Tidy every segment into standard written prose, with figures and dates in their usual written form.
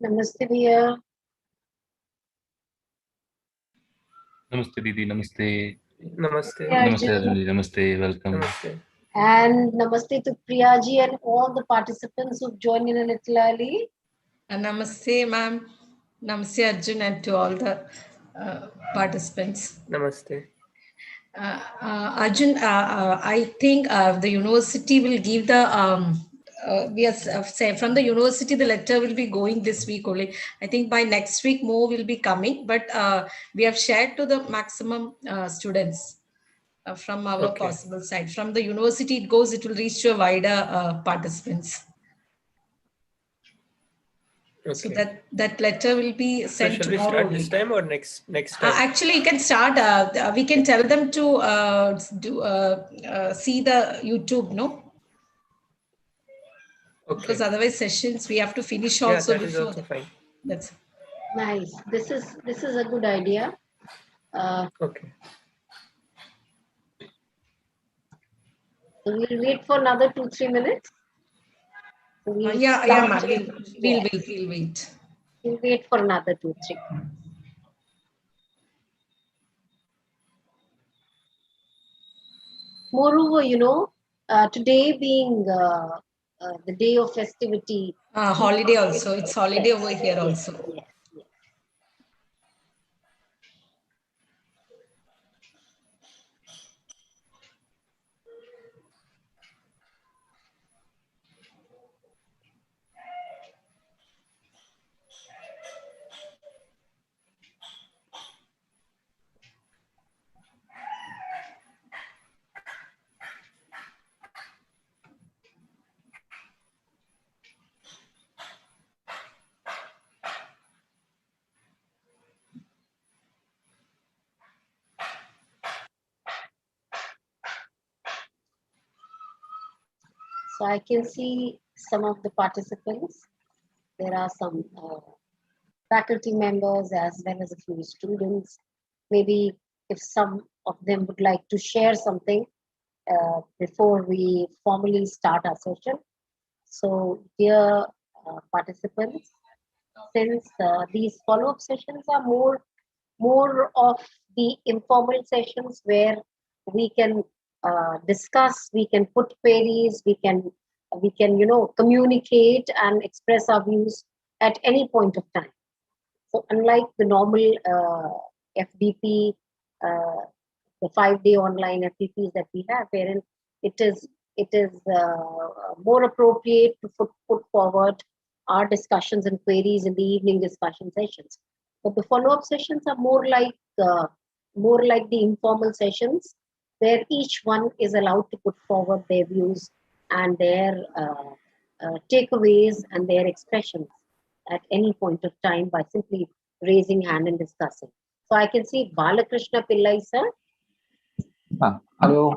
Namaste, Via. Namaste, Didi. Namaste. Namaste. Namaste, Arjun. Namaste. Welcome. Namaste. And namaste to Priyaji and all the participants who've joined in a little early. Namaste, ma'am. Namaste, Arjun, and to all the participants. Namaste. Arjun, I think the university will give the we are say from the university the letter will be going this week only. I think by next week more will be coming, but we have shared to the maximum students from our possible side. From the university it goes, it will reach to a wider participants. So that letter will be sent so tomorrow. Shall we start this time or next time? Actually, you can start. We can tell them to see the YouTube, no? Because otherwise sessions we have to finish also. Yeah, that is also fine. That's nice. This is a good idea. Okay. So we'll wait for another 2-3 minutes. So we'll ma'am. We'll wait. We'll wait for another 2-3. Moreover, today being the day of festivity. Holiday also. It's holiday over here also. Yes. So I can see some of the participants. There are some faculty members as well as a few students. Maybe if some of them would like to share something before we formally start our session. So dear participants, since these follow-up sessions are more of the informal sessions where we can discuss, we can put queries, we can communicate and express our views at any point of time. So unlike the normal FDP, the 5-day online FDPs that we have, wherein it is more appropriate to put forward our discussions and queries in the evening discussion sessions. But the follow-up sessions are more like the informal sessions, where each one is allowed to put forward their views and their takeaways and their expressions at any point of time by simply raising hand and discussing. So I can see Balakrishna Pillai, sir. Hello.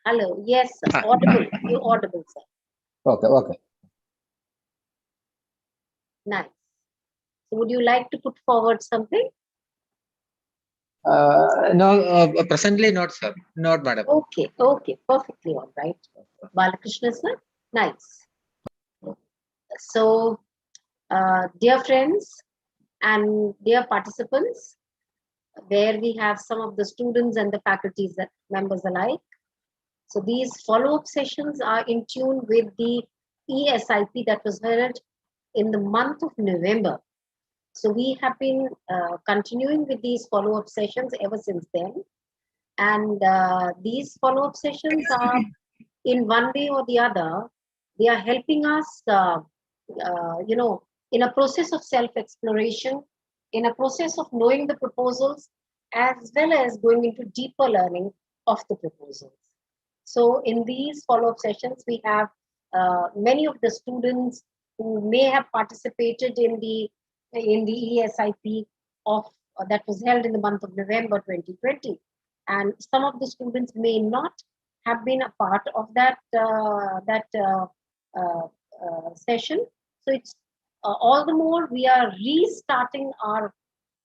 Hello. Yes, sir. Audible. You're audible, sir. Okay. Nice. So would you like to put forward something? No, presently not, sir. Not, madam. Okay. Perfectly all right. Balakrishna, sir. Nice. So, dear friends and dear participants, where we have some of the students and the faculty members alike. So these follow-up sessions are in tune with the eSIP that was held in the month of November. So we have been continuing with these follow-up sessions ever since then. And these follow-up sessions are, in one way or the other, they are helping us, in a process of self-exploration, in a process of knowing the proposals, as well as going into deeper learning of the proposals. So in these follow-up sessions, we have many of the students who may have participated in the eSIP that was held in the month of November 2020. And some of the students may not have been a part of that session. So it's all the more we are restarting our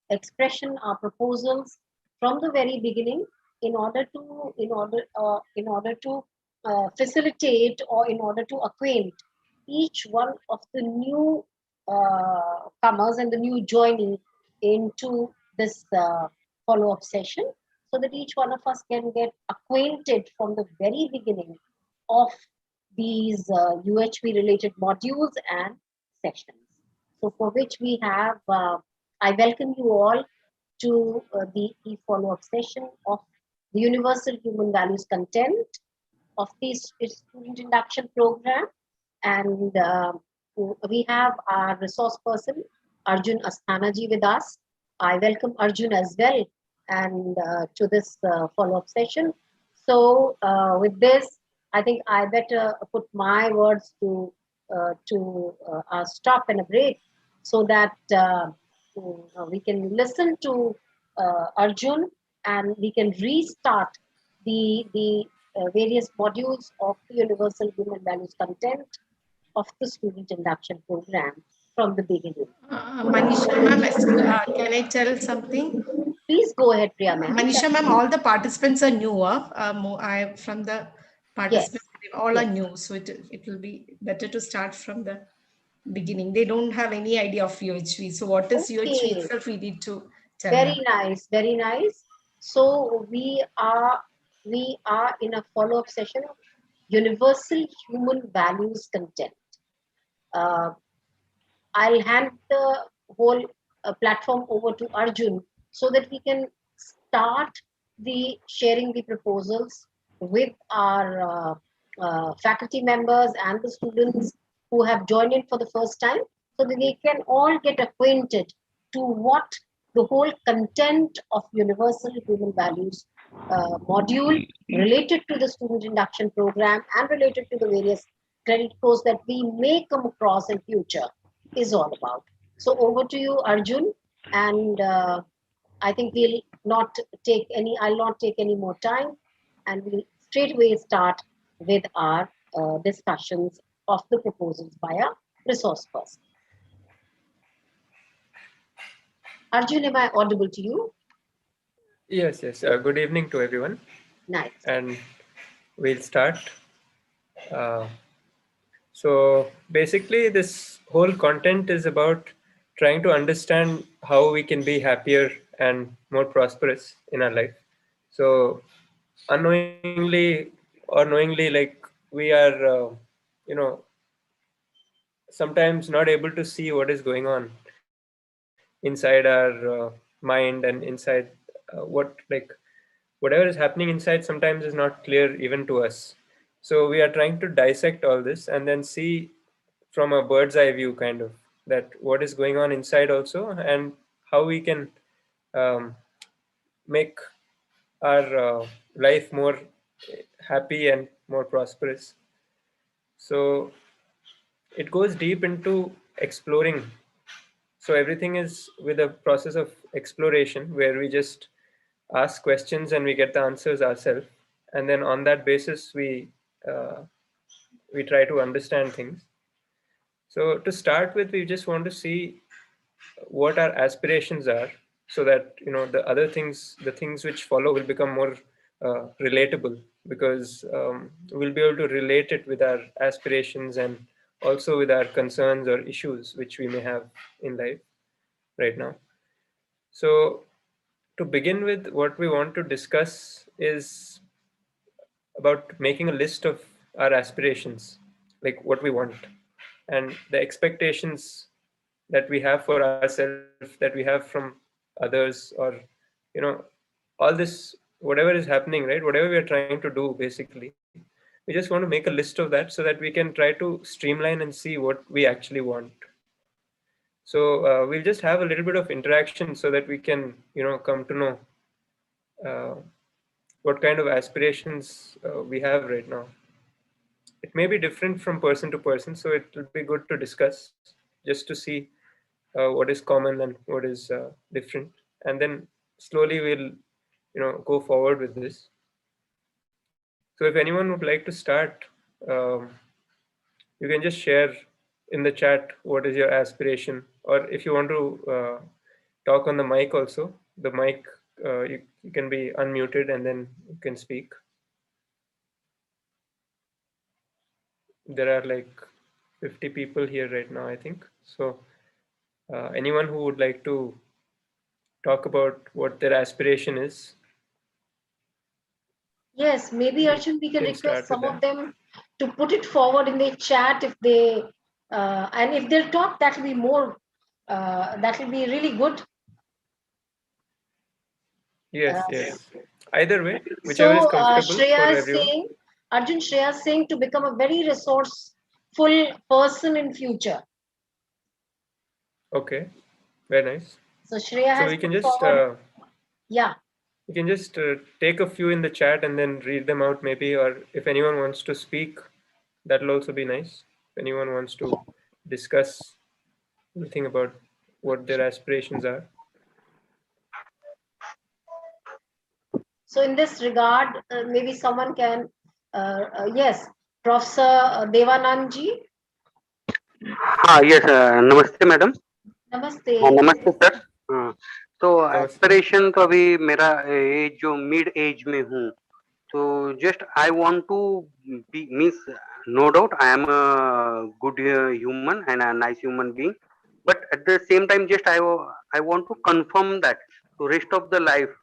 expression, our proposals from the very beginning in order to facilitate or in order to acquaint each one of the new comers and the new joinee into this follow-up session, so that each one of us can get acquainted from the very beginning of these UHV related modules and sessions. So for which we have, I welcome you all to the follow-up session of the Universal Human Values content of the student induction program. And we have our resource person, Arjun Asthanaji, with us. I welcome Arjun as well and to this follow-up session. So with this, I think I better put my words to a stop and a break, so that we can listen to Arjun and we can restart the various modules of the Universal Human Values content of the student induction program from the beginning. Manisha ma'am, can I tell something? Please go ahead, Priya ma'am. Manisha ma'am, all the participants are new. From the participants, all are new. So it will be better to start from the beginning. They don't have any idea of UHV. So what is UHV itself, we need to tell Very them. nice, very nice. So we are in a follow-up session of Universal Human Values content. I'll hand the whole platform over to Arjun, so that we can start the sharing the proposals with our faculty members and the students who have joined in for the first time, so that they can all get acquainted to what the whole content of Universal Human Values module related to the student induction program and related to the various credit course that we may come across in future is all about. So over to you, Arjun, and I think I'll not take any more time, and we'll straight away start with our discussions of the proposals by our resource person. Arjun, am I audible to you? Yes, yes. Good evening to everyone. Nice. And we'll start. So basically, this whole content is about trying to understand how we can be happier and more prosperous in our life. So unknowingly or knowingly, like we are, sometimes not able to see what is going on inside our mind and inside whatever is happening inside sometimes is not clear even to us. So we are trying to dissect all this and then see from a bird's eye view, kind of, that what is going on inside also, and how we can make our life more happy and more prosperous. So it goes deep into exploring. So everything is with a process of exploration, where we just ask questions and we get the answers ourselves, and then on that basis we try to understand things. So to start with, we just want to see what our aspirations are, so that the things which follow will become more relatable, because we'll be able to relate it with our aspirations and also with our concerns or issues which we may have in life right now. So to begin with, what we want to discuss is about making a list of our aspirations, like what we want, and the expectations that we have for ourselves, that we have from others, or you know all this, whatever is happening, right, whatever we are trying to do, basically we just want to make a list of that, so that we can try to streamline and see what we actually want. So we'll just have a little bit of interaction, so that we can come to know uh, what kind of aspirations we have right now. It may be different from person to person, so it will be good to discuss, just to see what is common and what is different, and then slowly we'll go forward with this. So if anyone would like to start, um, you can just share in the chat what is your aspiration, or if you want to talk on the mic also, the mic, you can be unmuted and then you can speak. There are like 50 people here right now, I think. So Anyone who would like to talk about what their aspiration is? Yes, maybe Arjun, we can Can request start with some of that. them to put it forward in the chat if they, and if they'll talk, that will be more, that will be really good. Yes, yes. Either way, whichever is So comfortable for Shreya is everyone. saying, Arjun, Shreya is saying to become a very resourceful person in future. Okay, very nice. So Shreya So has we can put just forward, yeah. you can just take a few in the chat and then read them out maybe, or if anyone wants to speak, that'll also be nice. If anyone wants to discuss anything about what their aspirations are. So in this regard, maybe someone can, yes, Professor Devanandji, हाँ yes नमस्ते madam Namaste. नमस्ते sir हाँ तो Namaste. Aspiration तो अभी मेरा as जो mid age में हूँ तो just I want to be means no doubt I am a good human and a nice human being but at the same time just I want to confirm that to rest of the life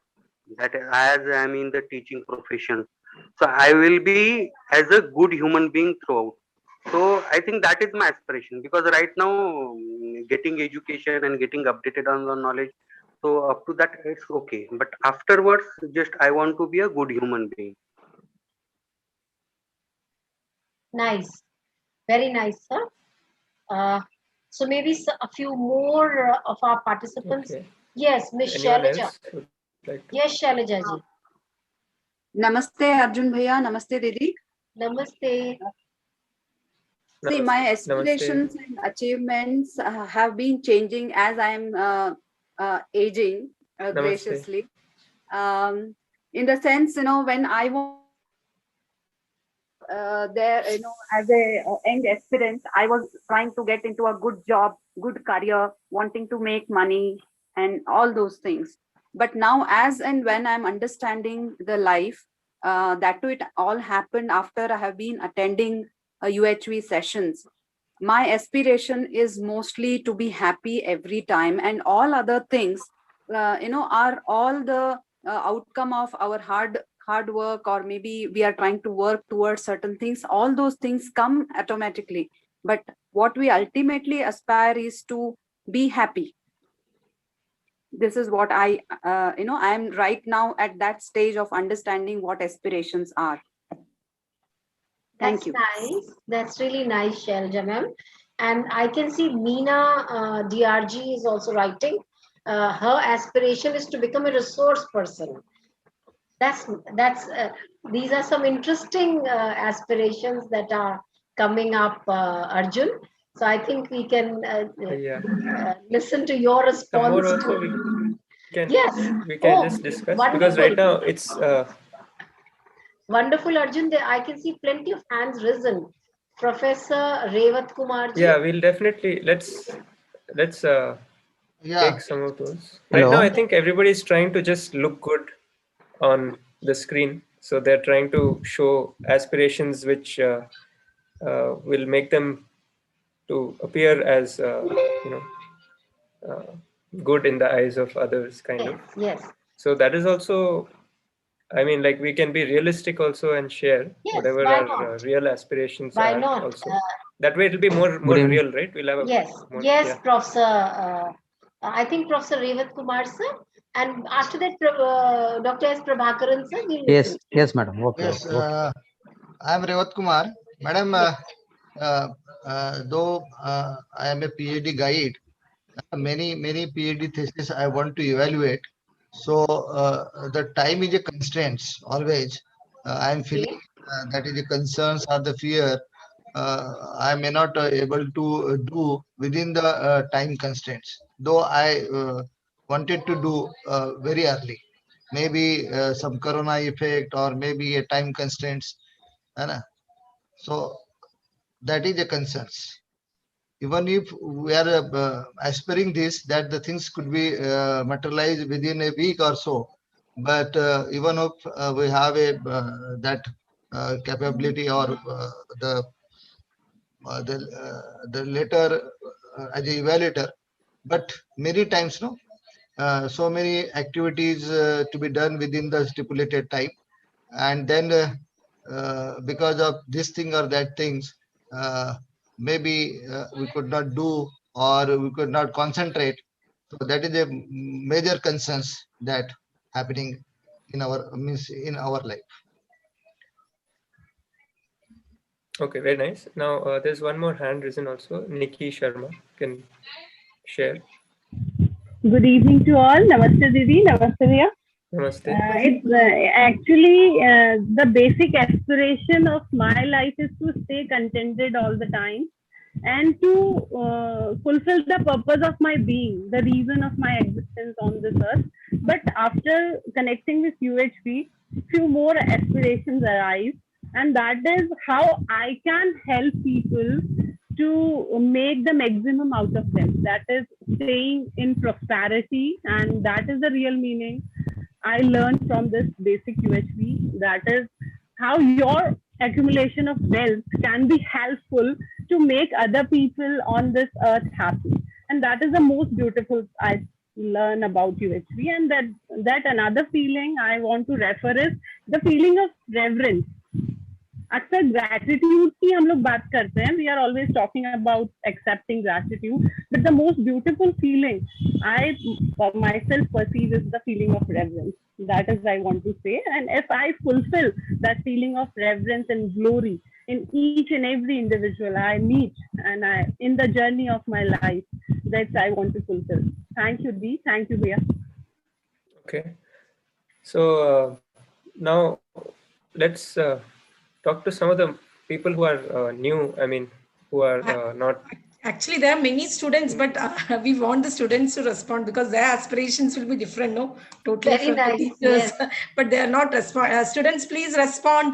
that as I am in the teaching profession so I will be as a good human being throughout. So I think that is my aspiration because right now getting education and getting updated on the knowledge, so up to that it's okay, but afterwards just I want to be a good human being. Nice, very nice, sir. So maybe a few more of our participants. Okay. Yes, Miss Anyone Shailaja. else would like to? Yes, Shailaja ji. Namaste, Arjun Bhaiya. Namaste, Didi. Namaste. See, my Namaste. aspirations and achievements have been changing as I am aging graciously. In the sense, when I was there, as a young aspirant, I was trying to get into a good job, good career, wanting to make money and all those things. But now, as and when I'm understanding the life, that too, it all happened after I have been attending UHV sessions. My aspiration is mostly to be happy every time, and all other things, are all the outcome of our hard work, or maybe we are trying to work towards certain things. All those things come automatically, but what we ultimately aspire is to be happy. This is what I am right now at that stage of understanding what aspirations are. Thank you. Nice. That's really nice, Shailaja ma'am. And I can see Meena DRG is also writing. Her aspiration is to become a resource person. That's these are some interesting aspirations that are coming up, Arjun. So I think we can listen to your response. Some more also we can just discuss wonderful. Because right now it's wonderful, Arjun. I can see plenty of hands risen. Professor Revat Kumar ji. Yeah, we'll definitely let's take some of those. Right Hello. now, I think everybody's trying to just look good on the screen, so they're trying to show aspirations which will make them to appear as good in the eyes of others, kind of. Yes. So that is also, I mean, like we can be realistic also and share whatever our real aspirations why are not? also. That way it'll be more real, right? We'll have a yes, Professor. I think Professor Revat Kumar sir, and after that, Dr. S. Prabhakaran sir. Yes, madam. Okay. Yes, I am Revat Kumar, madam. Though I am a PhD guide, many PhD thesis I want to evaluate. So the time is a constraint always. I am feeling that is a concerns or the fear. I may not able to do within the time constraints. Though I wanted to do very early, maybe some corona effect or maybe a time constraints. So that is a concerns. Even if we are aspiring this, that the things could be materialized within a week or so, but even if we have a that capability or the letter as a evaluator, but many times, no, so many activities to be done within the stipulated time, and then because of this thing or that things, maybe we could not do or we could not concentrate. So that is a major concerns that happening in our means in our life. Okay, very nice. Now there's one more hand risen also. Nikki Sharma can share. Good evening to all. Namaste Didi, Namaste Riya. Namaste. It's actually the basic aspiration of my life is to stay contented all the time and to fulfill the purpose of my being, the reason of my existence on this earth. But after connecting with UHV, few more aspirations arise, and that is how I can help people to make the maximum out of them. That is staying in prosperity, and that is the real meaning I learned from this basic UHV. That is how your accumulation of wealth can be helpful to make other people on this earth happy. And that is the most beautiful I learn about UHV. And that another feeling I want to refer is the feeling of reverence. अक्सर gratitude की हम लोग बात करते हैं, we are always talking about accepting gratitude, but the most beautiful feeling I for myself perceive is the feeling of reverence. That is I want to say, and if I fulfill that feeling of reverence and glory in each and every individual I meet and in the journey of my life, that I want to fulfill. Thank you, Dee. Thank you, Bhaiya. Okay, so now let's talk to some of the people who are new. I mean, who are not. Actually, there are many students, but we want the students to respond because their aspirations will be different, no? Totally Very from nice, the teachers, yes. but they are not respond. Students, please respond.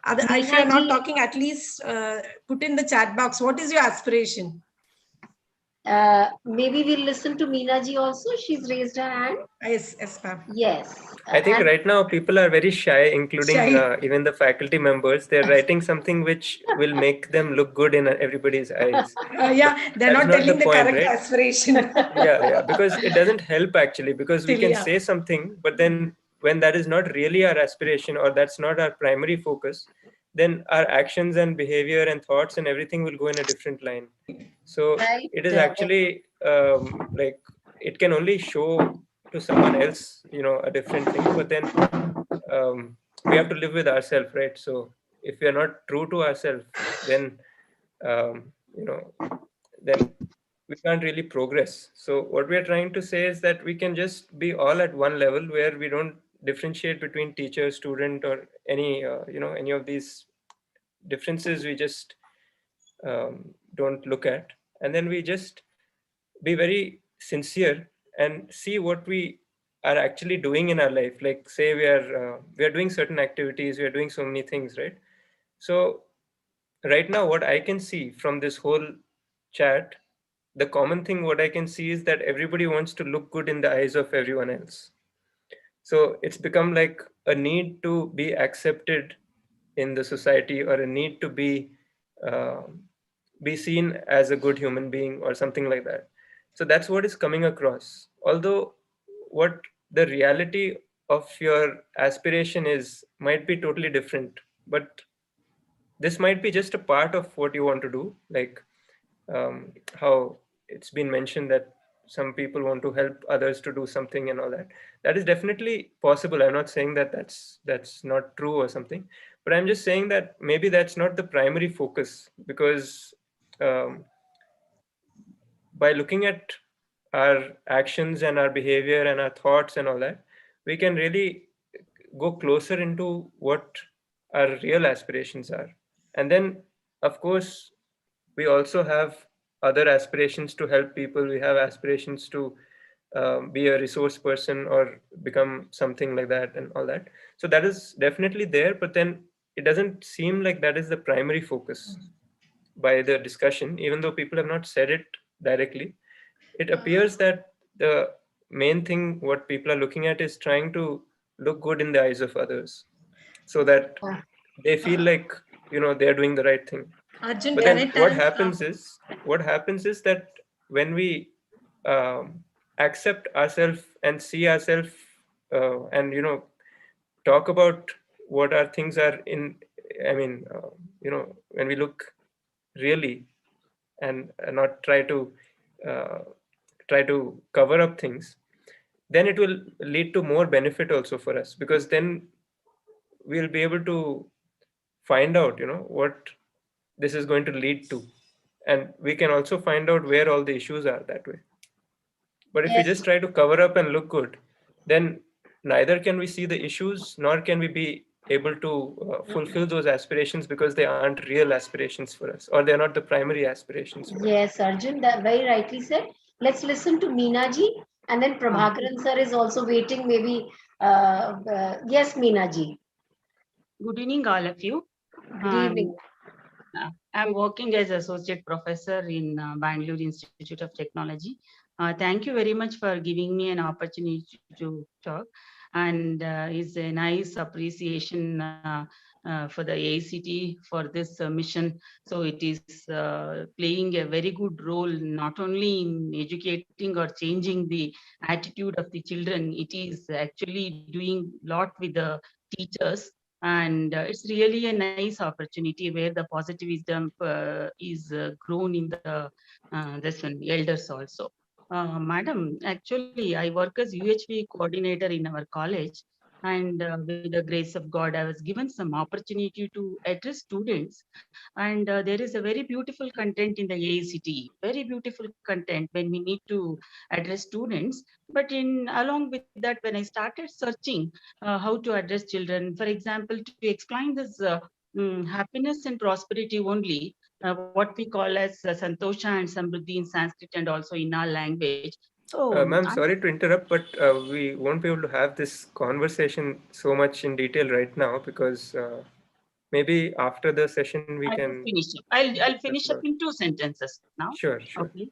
If you are not Meena ji- talking, at least put in the chat box. What is your aspiration? Maybe we'll listen to Meena ji also. She's raised her hand. Yes, yes, ma'am. Yes. I think And right now people are very shy, including Shy. even the faculty members. They're writing something which will make them look good in everybody's eyes. Yeah, they're That's not not telling the the point, correct right? aspiration. Yeah, because it doesn't help actually, because we Still, can yeah. say something, but then when that is not really our aspiration or that's not our primary focus, then our actions and behavior and thoughts and everything will go in a different line. So right, it is actually like it can only show to someone else, a different thing, but then we have to live with ourselves, right? So if we are not true to ourselves, then then we can't really progress. So what we are trying to say is that we can just be all at one level where we don't differentiate between teacher, student, or any any of these differences. We just don't look at, and then we just be very sincere and see what we are actually doing in our life. Like say we are doing certain activities, we are doing so many things, right? So right now what I can see from this whole chat, the common thing what I can see is that everybody wants to look good in the eyes of everyone else. So it's become like a need to be accepted in the society, or a need to be seen as a good human being or something like that. So that's what is coming across, although what the reality of your aspiration is might be totally different. But this might be just a part of what you want to do, like how it's been mentioned that some people want to help others to do something and all that. That is definitely possible. I'm not saying that that's not true or something, but I'm just saying that maybe that's not the primary focus, because by looking at our actions and our behavior and our thoughts and all that, we can really go closer into what our real aspirations are. And then of course we also have other aspirations to help people. We have aspirations to be a resource person or become something like that and all that. So that is definitely there, but then it doesn't seem like that is the primary focus by the discussion, even though people have not said it directly. It appears that the main thing what people are looking at is trying to look good in the eyes of others, so that they feel like they're doing the right thing. Arjun, But can then I tell? what happens is that when we accept ourselves and see ourselves, and talk about what our things are in. I mean, when we look really, and not try to cover up things, then it will lead to more benefit also for us, because then we'll be able to find out what this is going to lead to, and we can also find out where all the issues are that way. But if we just Yes, try to cover up and look good, then neither can we see the issues, nor can we be able to fulfill those aspirations, because they aren't real aspirations for us, or they're not the primary aspirations for us. yes, Arjun, that very rightly said. Let's listen to Meena ji, and then Prabhakaran sir is also waiting. Maybe, yes, Meena ji. Good evening, all of you. Good evening. I'm working as associate professor in Bangalore Institute of Technology. Thank you very much for giving me an opportunity to talk, and it's a nice appreciation for the AICTE for this mission. So it is playing a very good role, not only in educating or changing the attitude of the children, it is actually doing a lot with the teachers. And it's really a nice opportunity where the positivism is grown in the this one, elders also. Madam, actually, I work as UHV coordinator in our college, and with the grace of God, I was given some opportunity to address students. And there is a very beautiful content in the AICTE, very beautiful content when we need to address students. But in along with that, when I started searching how to address children, for example, to explain this happiness and prosperity only, what we call as Santosha and Samruddhi in Sanskrit and also in our language. So Ma'am, sorry to interrupt, but we won't be able to have this conversation so much in detail right now, because maybe after the session we I will can finish up. I'll discuss finish up about. in 2 sentences now. Sure, sure. Okay.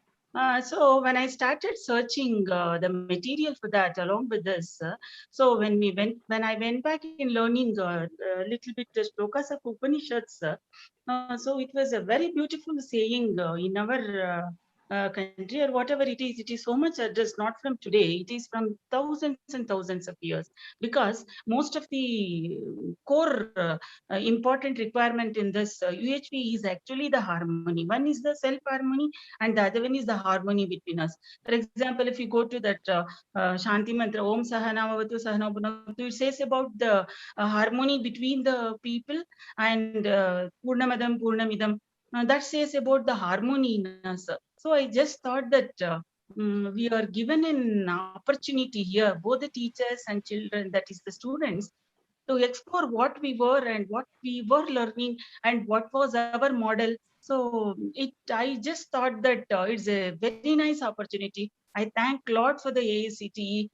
So when I started searching the material for that along with this, so when I went back in learning a little bit the shlokas of Upanishads, so it was a very beautiful saying in our country or whatever it is so much addressed not from today, it is from thousands and thousands of years, because most of the core important requirement in this UHV is actually the harmony. One is the self harmony, and the other one is the harmony between us. For example, if you go to that Shanti mantra, Om Sahana Bhavatu Sahana Bhunaktu, it says about the harmony between the people, and Purnamadam Purnamidam. That says about the harmony in us. So I just thought that we are given an opportunity here, both the teachers and children, that is the students, to explore what we were and what we were learning and what was our model. So I just thought that it's a very nice opportunity. I thank Lord for the AICTE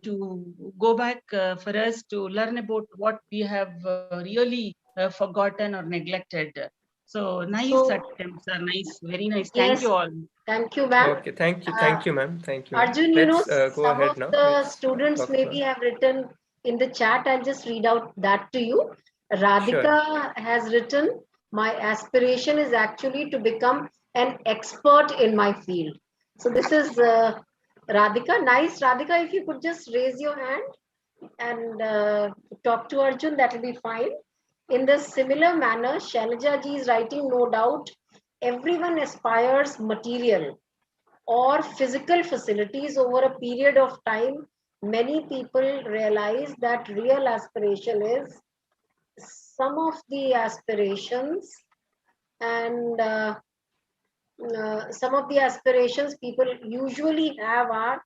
to go back for us to learn about what we have really forgotten or neglected. So nice So, attempts are nice, very nice. Thank yes, you all. thank you, ma'am. Okay, thank you, ma'am. Thank you, ma'am. Arjun, Let's go some of ahead now. the Let's students talk maybe about. have written in the chat. I'll just read out that to you. Sure. Radhika has written, my aspiration is actually to become an expert in my field. So this is Radhika. Nice, Radhika, if you could just raise your hand and talk to Arjun, that will be fine. In the similar manner, Shailaja ji is writing, no doubt, everyone aspires material or physical facilities over a period of time. Many people realize that real aspiration is some of the aspirations, and some of the aspirations people usually have are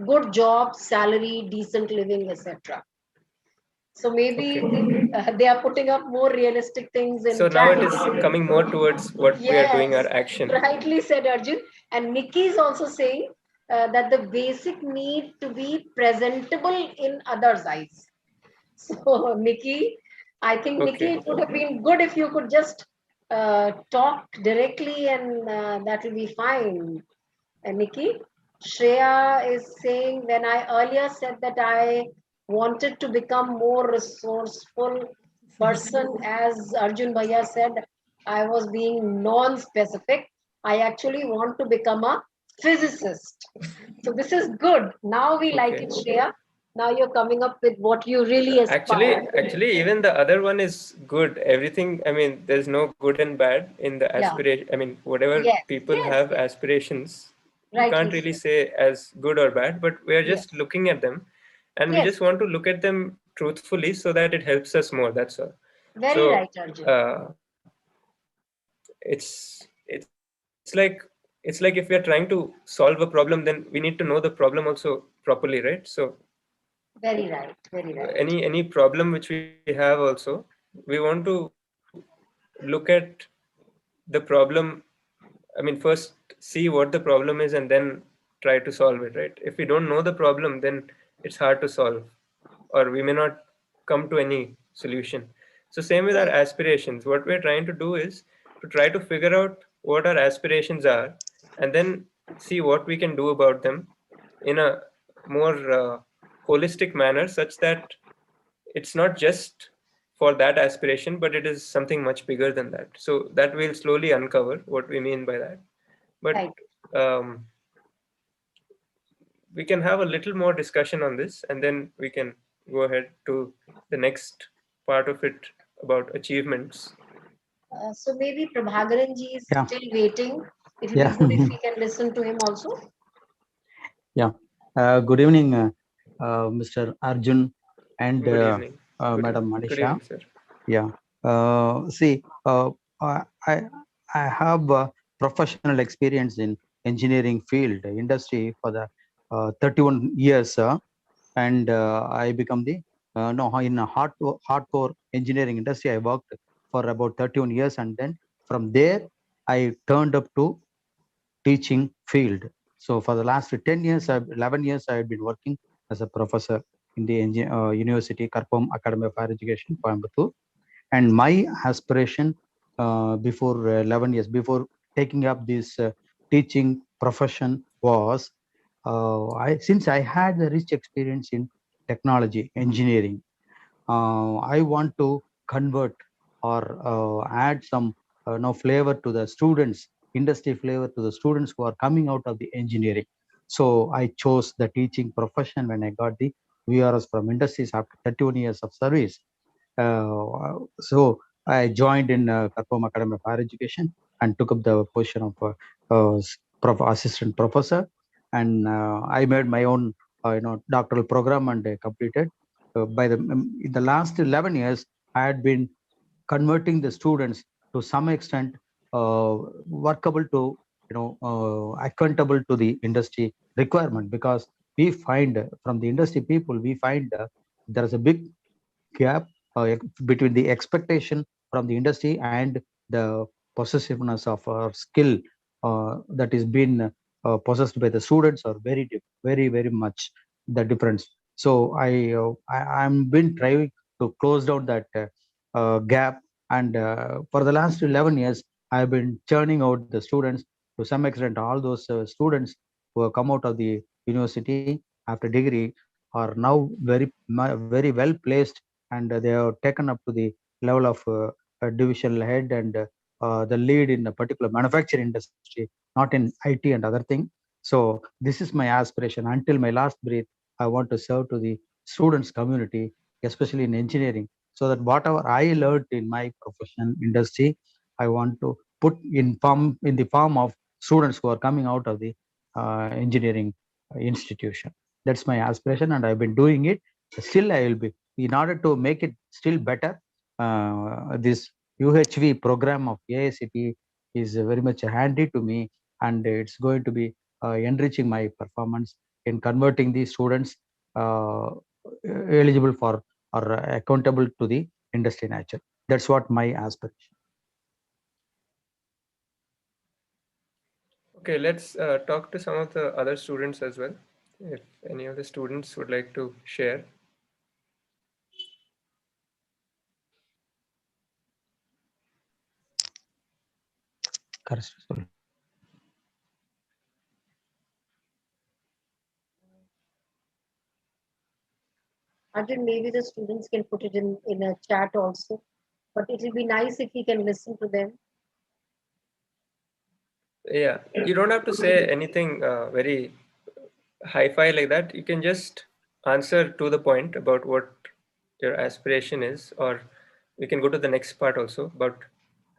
good job, salary, decent living, etc. So maybe Okay. they are putting up more realistic things in So now chat. it is coming more towards what we are doing, our Yes, action. rightly said, Arjun. And Nikki is also saying that the basic need to be presentable in others' eyes. So, Nikki, I think, Nikki, Okay. it would have been good if you could just talk directly, and that will be fine. Nikki, Shreya is saying, when I earlier said that I wanted to become more resourceful person, as Arjun Bhaiya said, I was being non-specific. I actually want to become a physicist. So this is good. Now we like Okay. it, Shreya. Now you're coming up with what you really aspire. Actually, even the other one is good. Everything, I mean, there's no good and bad in the Yeah. aspiration. I mean, whatever Yes, people yes, have yes. aspirations, you Rightly can't really said. say as good or bad, but we're Yes. just looking at them, and we Yes. just want to look at them truthfully so that it helps us more. That's all. Very So, right, Arjun. it's like if we are trying to solve a problem, then we need to know the problem also properly, right? So Very right. Very right. any problem which we have also, we want to look at the problem. I mean, first see what the problem is and then try to solve it, right? If we don't know the problem, then it's hard to solve, or we may not come to any solution. So same with our Yes. aspirations. What we're trying to do is to try to figure out what our aspirations are, and then see what we can do about them in a more holistic manner, such that it's not just for that aspiration, but it is something much bigger than that. So that we'll slowly uncover what we mean by that. But Right. um, we can have a little more discussion on this, and then we can go ahead to the next part of it about achievements. So maybe Prabhakaran ji is Yeah, still waiting. It will be yeah, good if we can listen to him also. yeah. Good evening, Mr. Arjun and Good evening. Madam Good Manisha. evening, sir. Yeah. See, I I have professional experience in engineering field industry for the 31 years, and I become the no in a hardcore engineering industry. I worked for about 31 years, and then from there I turned up to teaching field. So for the last 10 years, 11 years, I've been working as a professor in the University Karpam Academy of Higher Education, Coimbatore. And my aspiration before 11 years, before taking up this teaching profession was, since I had a rich experience in technology, engineering, I want to convert or add some flavor to the students, industry flavor to the students who are coming out of the engineering. So I chose the teaching profession when I got the VRS from industries after 31 years of service. So I joined in Karpam Academy of Higher Education and took up the position of assistant professor, and I made my own doctoral program and completed. By the in the last 11 years, I had been converting the students to some extent workable to accountable to the industry requirement, because we find from the industry people we find there is a big gap between the expectation from the industry and the possessiveness of our skill that is being possessed by the students are very much the difference. So I'm been trying to close down that gap, and for the last 11 years I've been churning out the students. To some extent, all those students who have come out of the university after degree are now very well placed, and they have taken up to the level of divisional head and the lead in a particular manufacturing industry, not in IT and other thing. So this is my aspiration. Until my last breath, I want to serve to the students community, especially in engineering, so that whatever I learned in my profession industry, I want to put in the form of students who are coming out of the engineering institution. That's my aspiration, and I've been doing it. Still, I will be, in order to make it still better. This UHV program of AICTE is very much handy to me, and it's going to be enriching my performance in converting the students uh, eligible for or accountable to the industry nature. That's what my aspiration. Okay, let's talk to some of the other students as well. If any of the students would like to share. Arjun, maybe the students can put it in a chat also. But it will be nice if we can listen to them. Yeah, you don't have to say anything very hi-fi like that. You can just answer to the point about what your aspiration is, or we can go to the next part also about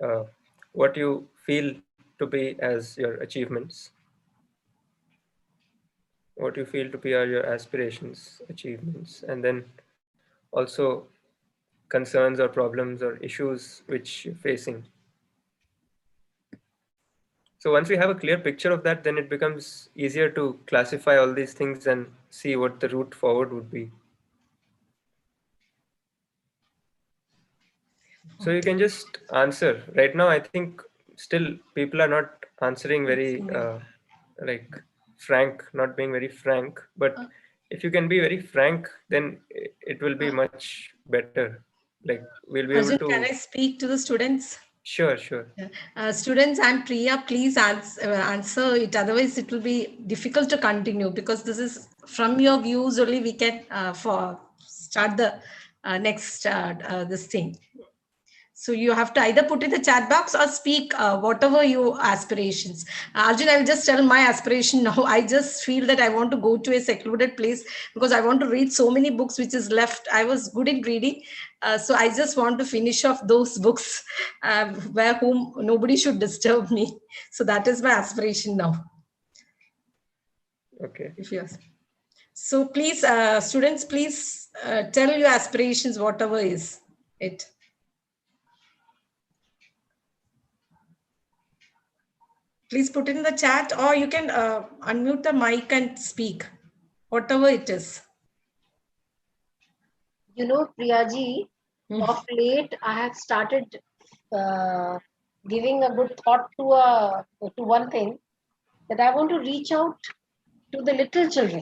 uh, what you feel to be as your achievements, what you feel to be are your aspirations, achievements, and then also concerns or problems or issues which you're facing. So once we have a clear picture of that, then it becomes easier to classify all these things and see what the route forward would be. So you can just answer. Right now, I think still people are not answering very like frank, not being very frank. But if you can be very frank, then it will be much better. Like we'll be able Arjun, to. can I speak to the students? Sure, sure. Students and Priya, please answer it. Otherwise, it will be difficult to continue, because this is from your views only we can start the next this thing. So you have to either put in the chat box or speak whatever your aspirations. Arjun, I will just tell my aspiration now. I just feel that I want to go to a secluded place because I want to read so many books which is left. I was good in reading. So I just want to finish off those books where whom nobody should disturb me. So that is my aspiration now. Okay. If you so please, students, please tell your aspirations, whatever is it. Please put it in the chat, or you can unmute the mic and speak, whatever it is. You know, Priyaji, of late I have started giving a good thought to one thing, that I want to reach out to the little children.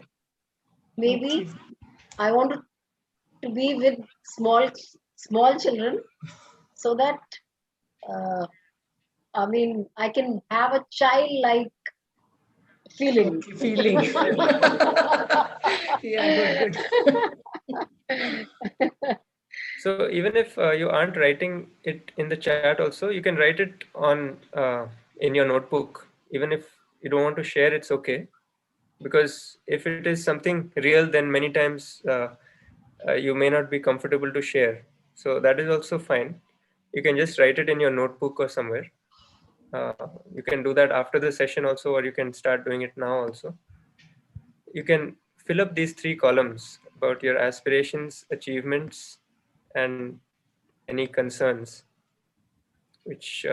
Maybe I want to be with small children, so that I mean I can have a childlike feeling. Feeling. Yeah, good. So even if you aren't writing it in the chat also, you can write it on in your notebook. Even if you don't want to share, it's okay. Because if it is something real, then many times you may not be comfortable to share. So that is also fine. You can just write it in your notebook or somewhere. You can do that after the session also, or you can start doing it now also. You can fill up these 3 columns about your aspirations, achievements, and any concerns. Which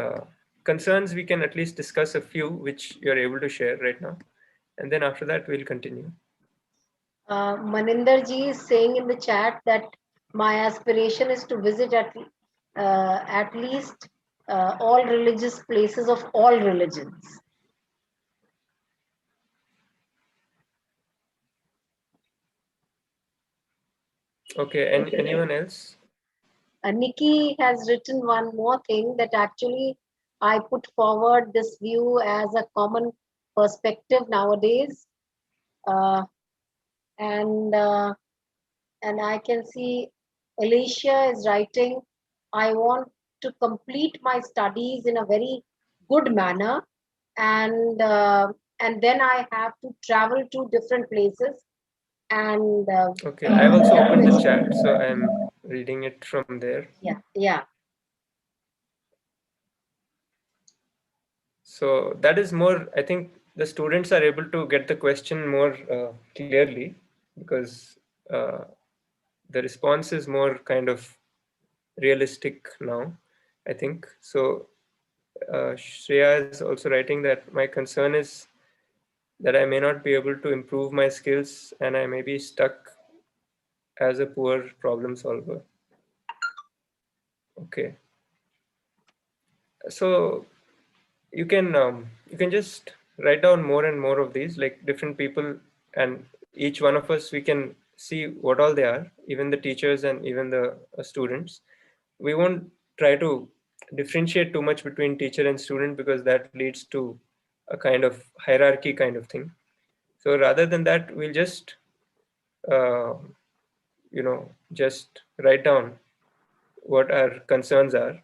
concerns we can at least discuss a few which you're able to share right now. And then after that, we'll continue. Maninder ji is saying in the chat that my aspiration is to visit at least all religious places of all religions. Okay, and anyone else? Nikki has written one more thing, that actually I put forward this view as a common perspective nowadays, and I can see Alicia is writing, I want to complete my studies in a very good manner, and then I have to travel to different places. And okay, I've also opened the chat, so I'm reading it from there. Yeah. So that is more, I think the students are able to get the question more clearly, because the response is more kind of realistic now, I think. So Shreya is also writing that my concern is that I may not be able to improve my skills and I may be stuck as a poor problem solver. Okay. So you can just write down more and more of these, like different people, and each one of us, we can see what all they are, even the teachers and even the students. We won't try to differentiate too much between teacher and student, because that leads to a kind of hierarchy kind of thing. So rather than that, we'll just just write down what our concerns are,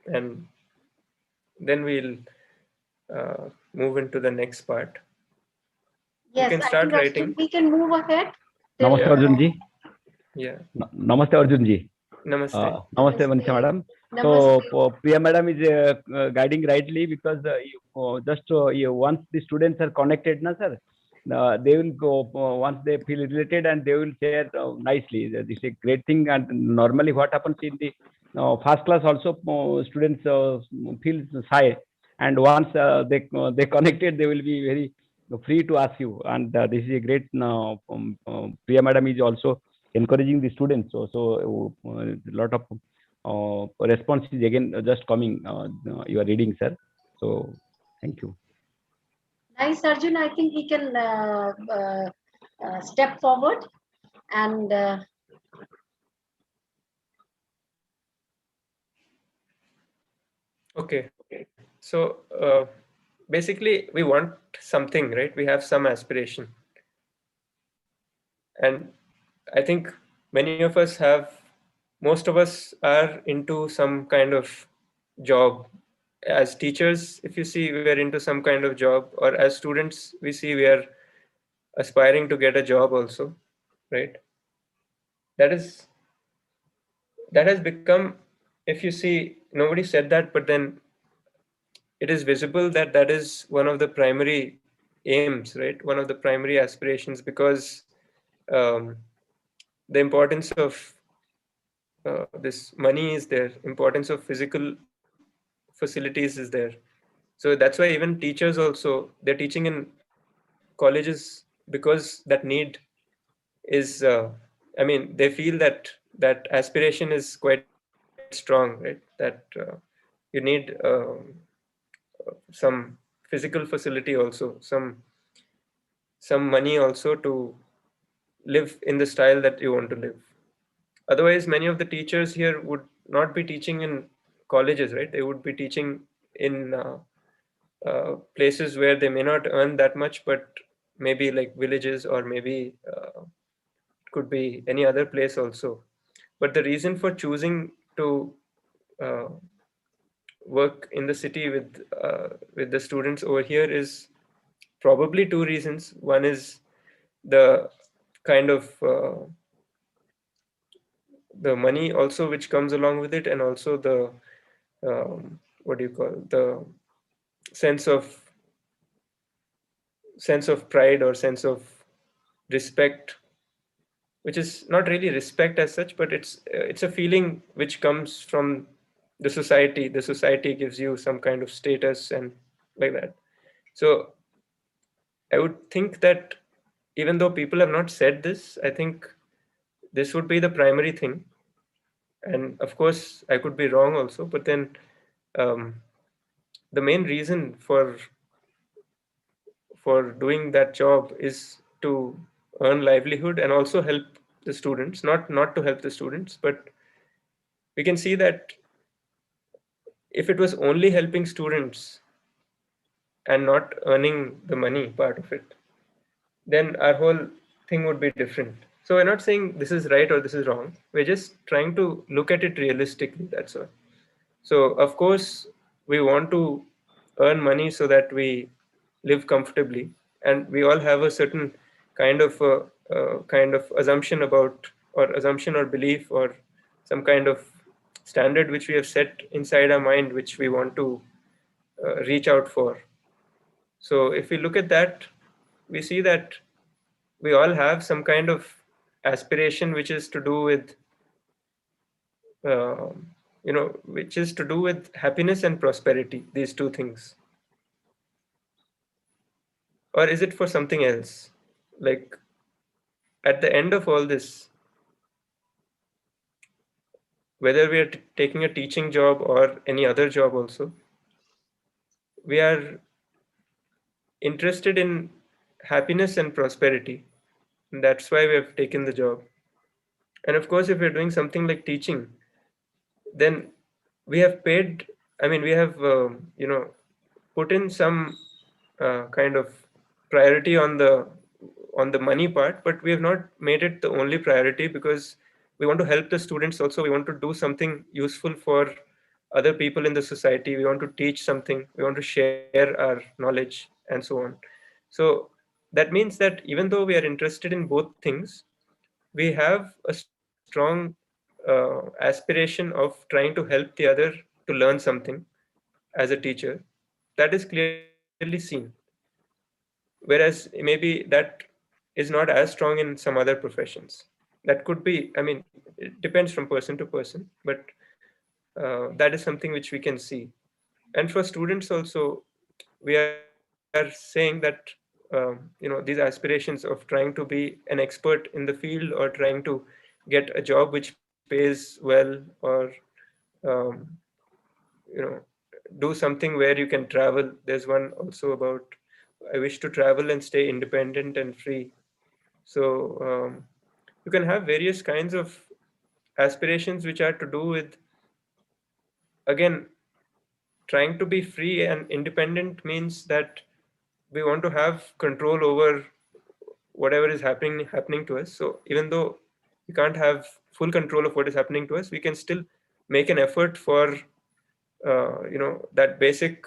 and then we'll move into the next part. Yes, You can I start think writing. we can move ahead. Namaste, Arjun ji. Yeah. Namaste, Arjun ji. Namaste. Namaste, Manisha madam. Namaste. So, Priya madam is guiding rightly because once the students are connected, na sir, they will go once they feel related and they will share nicely. This is a great thing. And normally, what happens in the first class also, students feel shy, and once they connected, they will be very free to ask you. And this is a great. Priya madam is also encouraging the students. So a lot of response is again just coming. You are reading, sir. So thank you. Nice, Arjun. I think we can step forward and Okay. So basically, we want something, right? We have some aspiration. And I think many of us most of us are into some kind of job. As teachers, if you see, we are into some kind of job, or as students, we see we are aspiring to get a job also, right? That has become, if you see, nobody said that, but then it is visible that that is one of the primary aims, right? One of the primary aspirations, because the importance of this money is there, importance of physical facilities is there. So that's why even teachers also, they're teaching in colleges because that need is I mean, they feel that that aspiration is quite strong, right? That you need some physical facility also, some money also to live in the style that you want to live. Otherwise, many of the teachers here would not be teaching in colleges, right? They would be teaching in places where they may not earn that much, but maybe like villages, or maybe could be any other place also. But the reason for choosing to uh, work in the city with the students over here is probably two reasons. One is the kind of the money also which comes along with it, and also the what do you call, the sense of pride or sense of respect, which is not really respect as such, but it's a feeling which comes from the society. The society gives you some kind of status and like that. So I would think that even though people have not said this, I think this would be the primary thing. And of course, I could be wrong also, but then um, the main reason for doing that job is to earn livelihood and also help the students, not to help the students, but we can see that if it was only helping students and not earning the money part of it, then our whole thing would be different. So we're not saying this is right or this is wrong. We're just trying to look at it realistically. That's all. So of course, we want to earn money so that we live comfortably, and we all have a certain kind of assumption about, or assumption or belief, or some kind of standard which we have set inside our mind, which we want to reach out for. So if we look at that, we see that we all have some kind of aspiration which is to do with which is to do with happiness and prosperity, these two things. Or is it for something else? Like at the end of all this, whether we are taking a teaching job or any other job also, we are interested in happiness and prosperity. And that's why we have taken the job. And of course, if we're doing something like teaching, then we have paid, I mean, we have, put in some kind of priority on the money part, but we have not made it the only priority, because we want to help the students also. We want to do something useful for other people in the society, we want to teach something, we want to share our knowledge, and so on. So that means that even though we are interested in both things, we have a strong aspiration of trying to help the other to learn something as a teacher. That is clearly seen. Whereas maybe that is not as strong in some other professions. That could be, I mean, it depends from person to person, but that is something which we can see. And for students also, we are saying that these aspirations of trying to be an expert in the field, or trying to get a job which pays well, or um, do something where you can travel. There's one also about, I wish to travel and stay independent and free. So you can have various kinds of aspirations which are to do with, again, trying to be free and independent means that we want to have control over whatever is happening to us. So even though we can't have full control of what is happening to us, we can still make an effort for that basic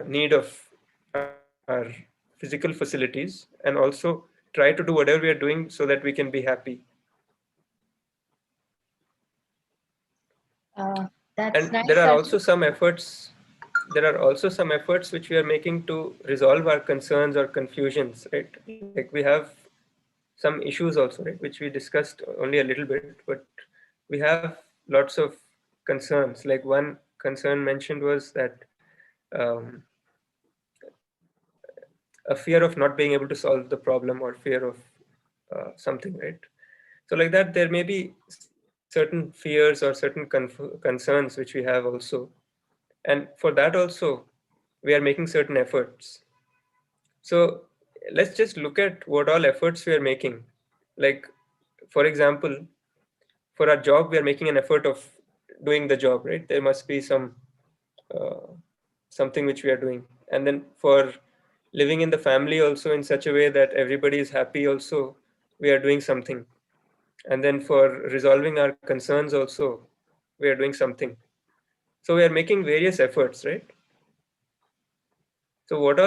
need of our physical facilities, and also try to do whatever we are doing so that we can be happy. That's And nice. there are also some efforts which we are making to resolve our concerns or confusions, right? Like we have some issues also, right, which we discussed only a little bit, but we have lots of concerns. Like one concern mentioned was that um, a fear of not being able to solve the problem, or fear of something, right? So like that, there may be certain fears or certain concerns which we have also. And for that also, we are making certain efforts. So let's just look at what all efforts we are making. Like, for example, for our job, we are making an effort of doing the job, right? There must be uh, something which we are doing. And then for living in the family also in such a way that everybody is happy also, we are doing something. And then for resolving our concerns also, we are doing something. So we are making various efforts, right? So what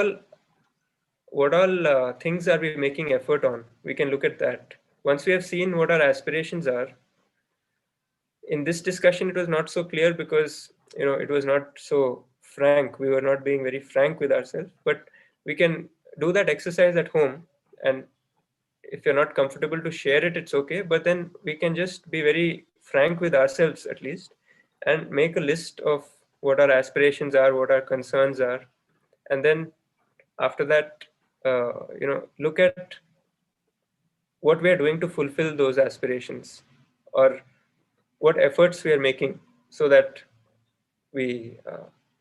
all things are we making effort on? We can look at that. Once we have seen what our aspirations are, in this discussion it was not so clear because it was not so frank. We were not being very frank with ourselves, but we can do that exercise at home. And if you're not comfortable to share it, it's okay, but then we can just be very frank with ourselves at least, and make a list of what our aspirations are, what our concerns are. And then after that, look at what we are doing to fulfill those aspirations, or what efforts we are making so that we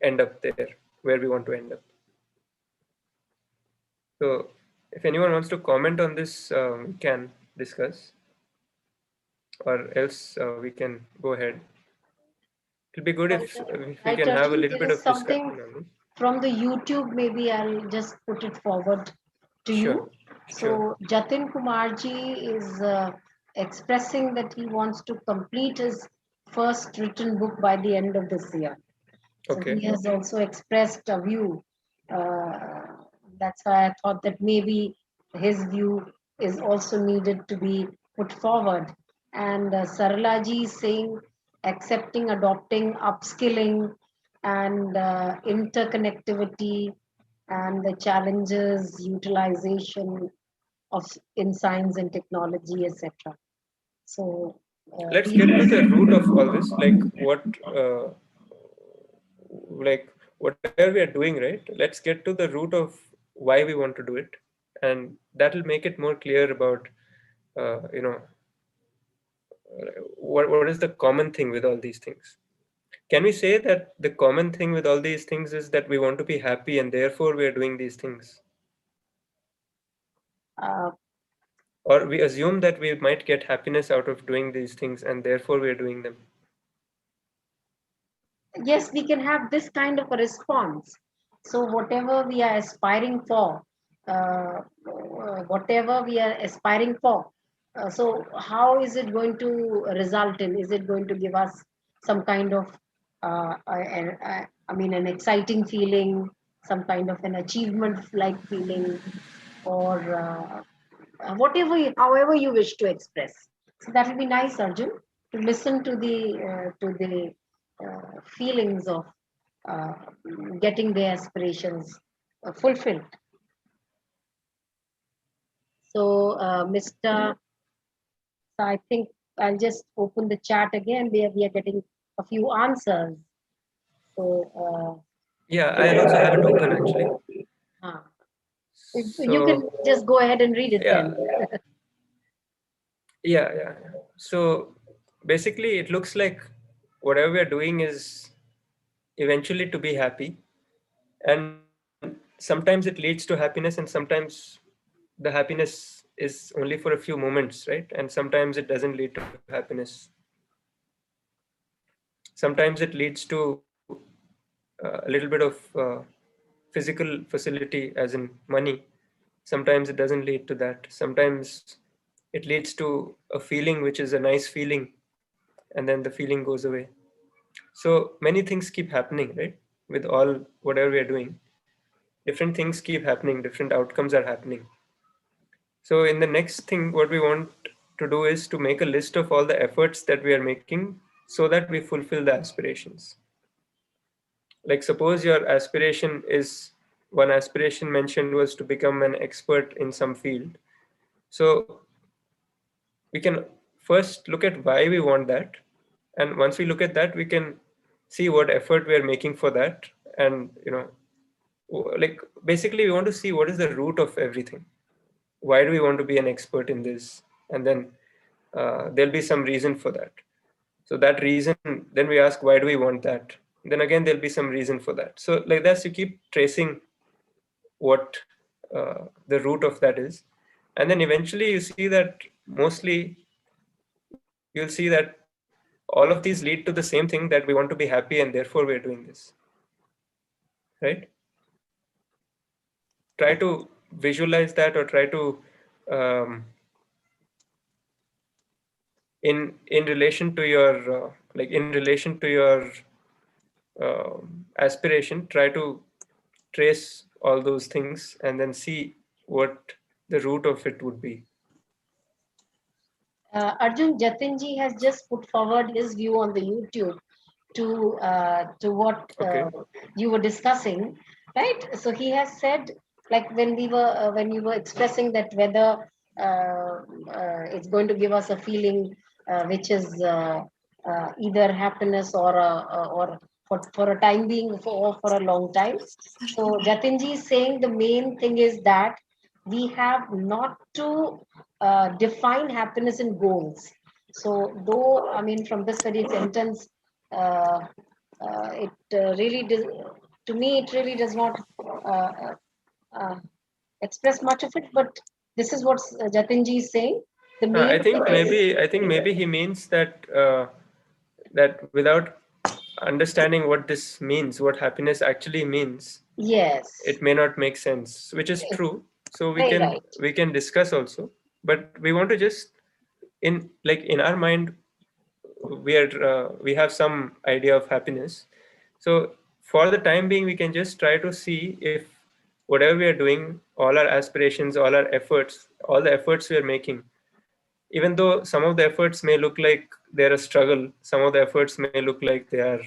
end up there where we want to end up. So if anyone wants to comment on this, we can discuss, or else we can go ahead. It'll be good if we can have a little bit of discussion on this. From the YouTube, maybe I'll just put it forward to you. So Jatin Kumarji is expressing that he wants to complete his first written book by the end of this year. So he has also expressed a view. That's why I thought that maybe his view is also needed to be put forward. And Saralaji is saying accepting, adopting, upskilling, and interconnectivity, and the challenges, utilization of in science and technology, etc. So let's get to the root of all this, like whatever we are doing, right? Let's get to the root of why we want to do it, and that will make it more clear about what is the common thing with all these things. Can we say that the common thing with all these things is that we want to be happy and therefore we are doing these things? Or we assume that we might get happiness out of doing these things and therefore we are doing them? Yes, we can have this kind of a response. So whatever we are aspiring for, So how is it going to result in? Is it going to give us some kind of, an exciting feeling, some kind of an achievement-like feeling, or however you wish to express? So that will be nice, Arjun, to listen to the feelings of uh, getting their aspirations fulfilled. So, Mr. So I think I'll just open the chat again. We are getting a few answers. So Yeah, I also have it open actually. You can just go ahead and read it then. Yeah. So basically, it looks like whatever we're doing is eventually to be happy, and sometimes it leads to happiness, and sometimes the happiness is only for a few moments, right? And sometimes it doesn't lead to happiness. Sometimes it leads to a little bit of physical facility, as in money. Sometimes it doesn't lead to that. Sometimes it leads to a feeling which is a nice feeling, and then the feeling goes away. So many things keep happening, right? With all whatever we are doing, different things keep happening, different outcomes are happening. So in the next thing, what we want to do is to make a list of all the efforts that we are making so that we fulfill the aspirations. Like suppose your aspiration is, one aspiration mentioned was to become an expert in some field. So we can first look at why we want that. And once we look at that, we can see what effort we are making for that. And, like basically we want to see what is the root of everything. Why do we want to be an expert in this? And then there'll be some reason for that. So that reason, then we ask, why do we want that? Then again, there'll be some reason for that. So like that, you keep tracing what the root of that is. And then eventually you see that mostly you'll see that all of these lead to the same thing, that we want to be happy and therefore we're doing this. Right? Try to visualize that, or try to in relation to your aspiration, try to trace all those things and then see what the root of it would be. Arjun, Jatinji has just put forward his view on the YouTube to what you were discussing, right? So he has said, like when you were expressing that whether it's going to give us a feeling which is either happiness or for a time being or for a long time. So Jatinji is saying the main thing is that we have not to define happiness in goals. So though, I mean, from this very sentence, it really does, to me, it really does not express much of it, but this is what Jatinji is saying. The main I think maybe he means that that without understanding what this means, what happiness actually means, yes, it may not make sense, which is true. So Right. we can discuss also, but we want to just in our mind we have some idea of happiness. So for the time being, we can just try to see if whatever we are doing, all our aspirations, all our efforts, all the efforts we are making, even though some of the efforts may look like they're a struggle, some of the efforts may look like they are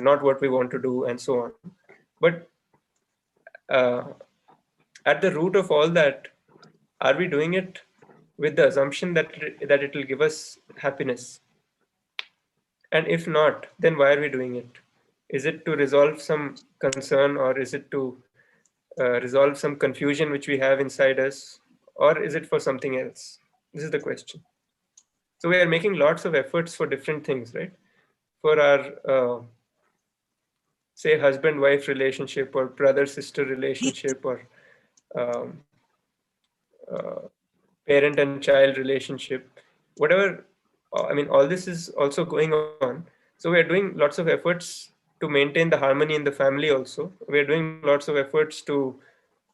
not what we want to do, and so on. But uh, at the root of all that, are we doing it with the assumption that it will give us happiness? And if not, then why are we doing it? Is it to resolve some concern, or is it to resolve some confusion which we have inside us, or is it for something else? This is the question. So we are making lots of efforts for different things, right? For our say husband-wife relationship, or brother-sister relationship, or um, uh, parent and child relationship, whatever. I mean, all this is also going on. So we are doing lots of efforts to maintain the harmony in the family also. We are doing lots of efforts to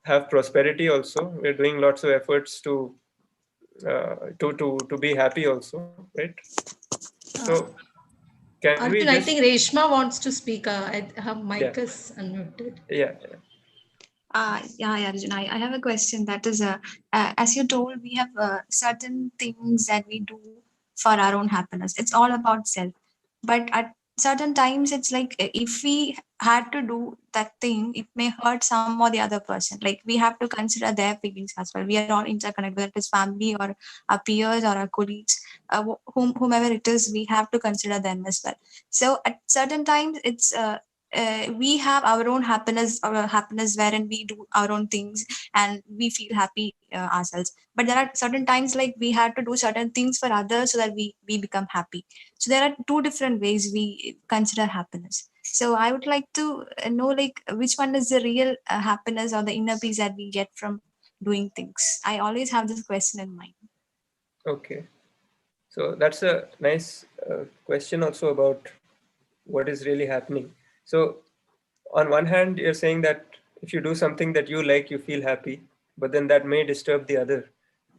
have prosperity also. We are doing lots of efforts to to be happy also, right? So can we Arjun, just... I think Reshma wants to speak. Her mic Yeah. is unmuted. Yeah. Yeah, Arjun, I have a question. That is, as you told, we have certain things that we do for our own happiness. It's all about self. But at certain times, it's like if we had to do that thing, it may hurt some or the other person. Like we have to consider their feelings as well. We are all interconnected, whether it is family or our peers or our colleagues, whomever it is, we have to consider them as well. So at certain times, it's we have our own happiness wherein we do our own things and we feel happy ourselves. But there are certain times like we had to do certain things for others so that we become happy. So there are two different ways we consider happiness. So I would like to know like which one is the real happiness or the inner peace that we get from doing things. I always have this question in mind. Okay, so that's a nice question also about what is really happening. So on one hand, you're saying that if you do something that you like, you feel happy, but then that may disturb the other,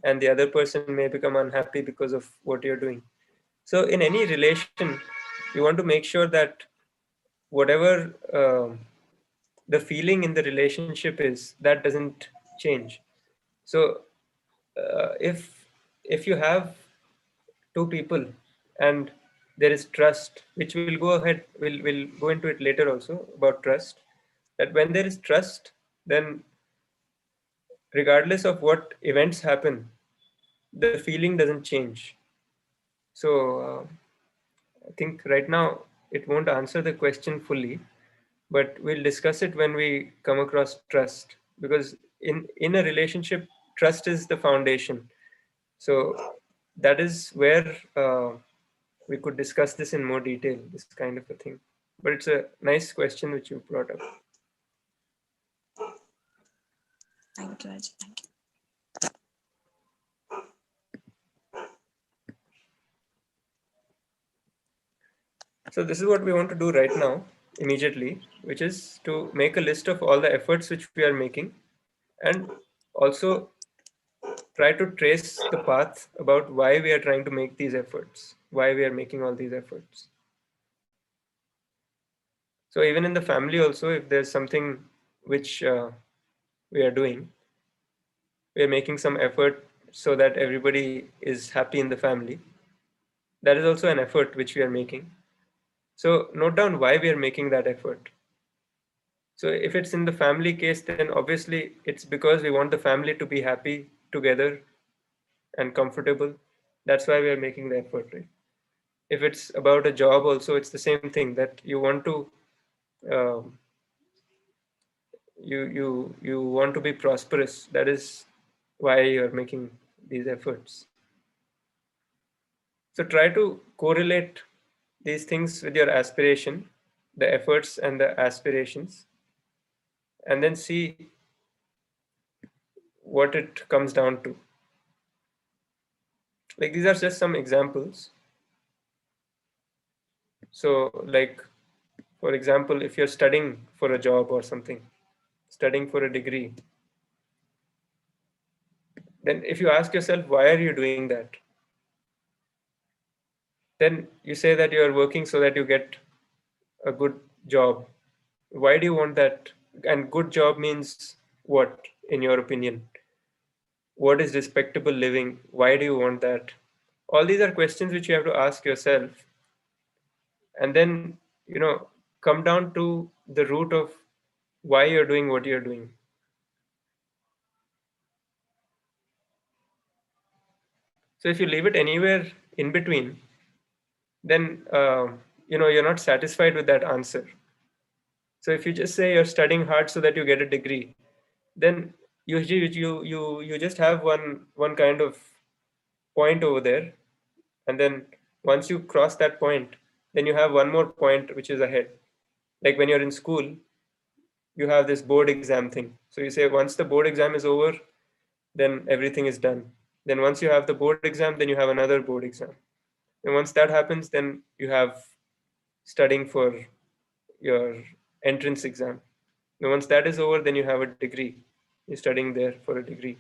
and the other person may become unhappy because of what you're doing. So in any relation, you want to make sure that whatever the feeling in the relationship is, that doesn't change. So if you have two people and there is trust, which we'll go ahead, we'll go into it later also about trust, that when there is trust, then regardless of what events happen, the feeling doesn't change. So I think right now it won't answer the question fully, but we'll discuss it when we come across trust, because in a relationship, trust is the foundation. So that is where we could discuss this in more detail, this kind of a thing. But it's a nice question which you brought up. Thank you, Arjun. Thank you. So this is what we want to do right now, immediately, which is to make a list of all the efforts which we are making, and also try to trace the path about why we are trying to make these efforts, why we are making all these efforts. So even in the family also, if there's something which we are doing, we are making some effort so that everybody is happy in the family. That is also an effort which we are making. So note down why we are making that effort. So if it's in the family case, then obviously it's because we want the family to be happy together and comfortable. That's why we are making the effort, right? If it's about a job also, it's the same thing, that you want to you want to be prosperous. That is why you're making these efforts. So try to correlate these things with your aspiration, the efforts and the aspirations, and then see what it comes down to. Like these are just some examples. So like, for example, if you're studying for a job or something, studying for a degree, then if you ask yourself, why are you doing that? Then you say that you are working so that you get a good job. Why do you want that? And good job means what, in your opinion? What is respectable living? Why do you want that? All these are questions which you have to ask yourself. And then, come down to the root of why you're doing what you're doing. So if you leave it anywhere in between, then you're not satisfied with that answer. So if you just say you're studying hard so that you get a degree, then you just have one kind of point over there, and then once you cross that point, then you have one more point which is ahead. Like when you're in school, you have this board exam thing. So you say once the board exam is over, then everything is done. Then once you have the board exam, then you have another board exam. And once that happens, then you have studying for your entrance exam. And once that is over, then you have a degree. You're studying there for a degree.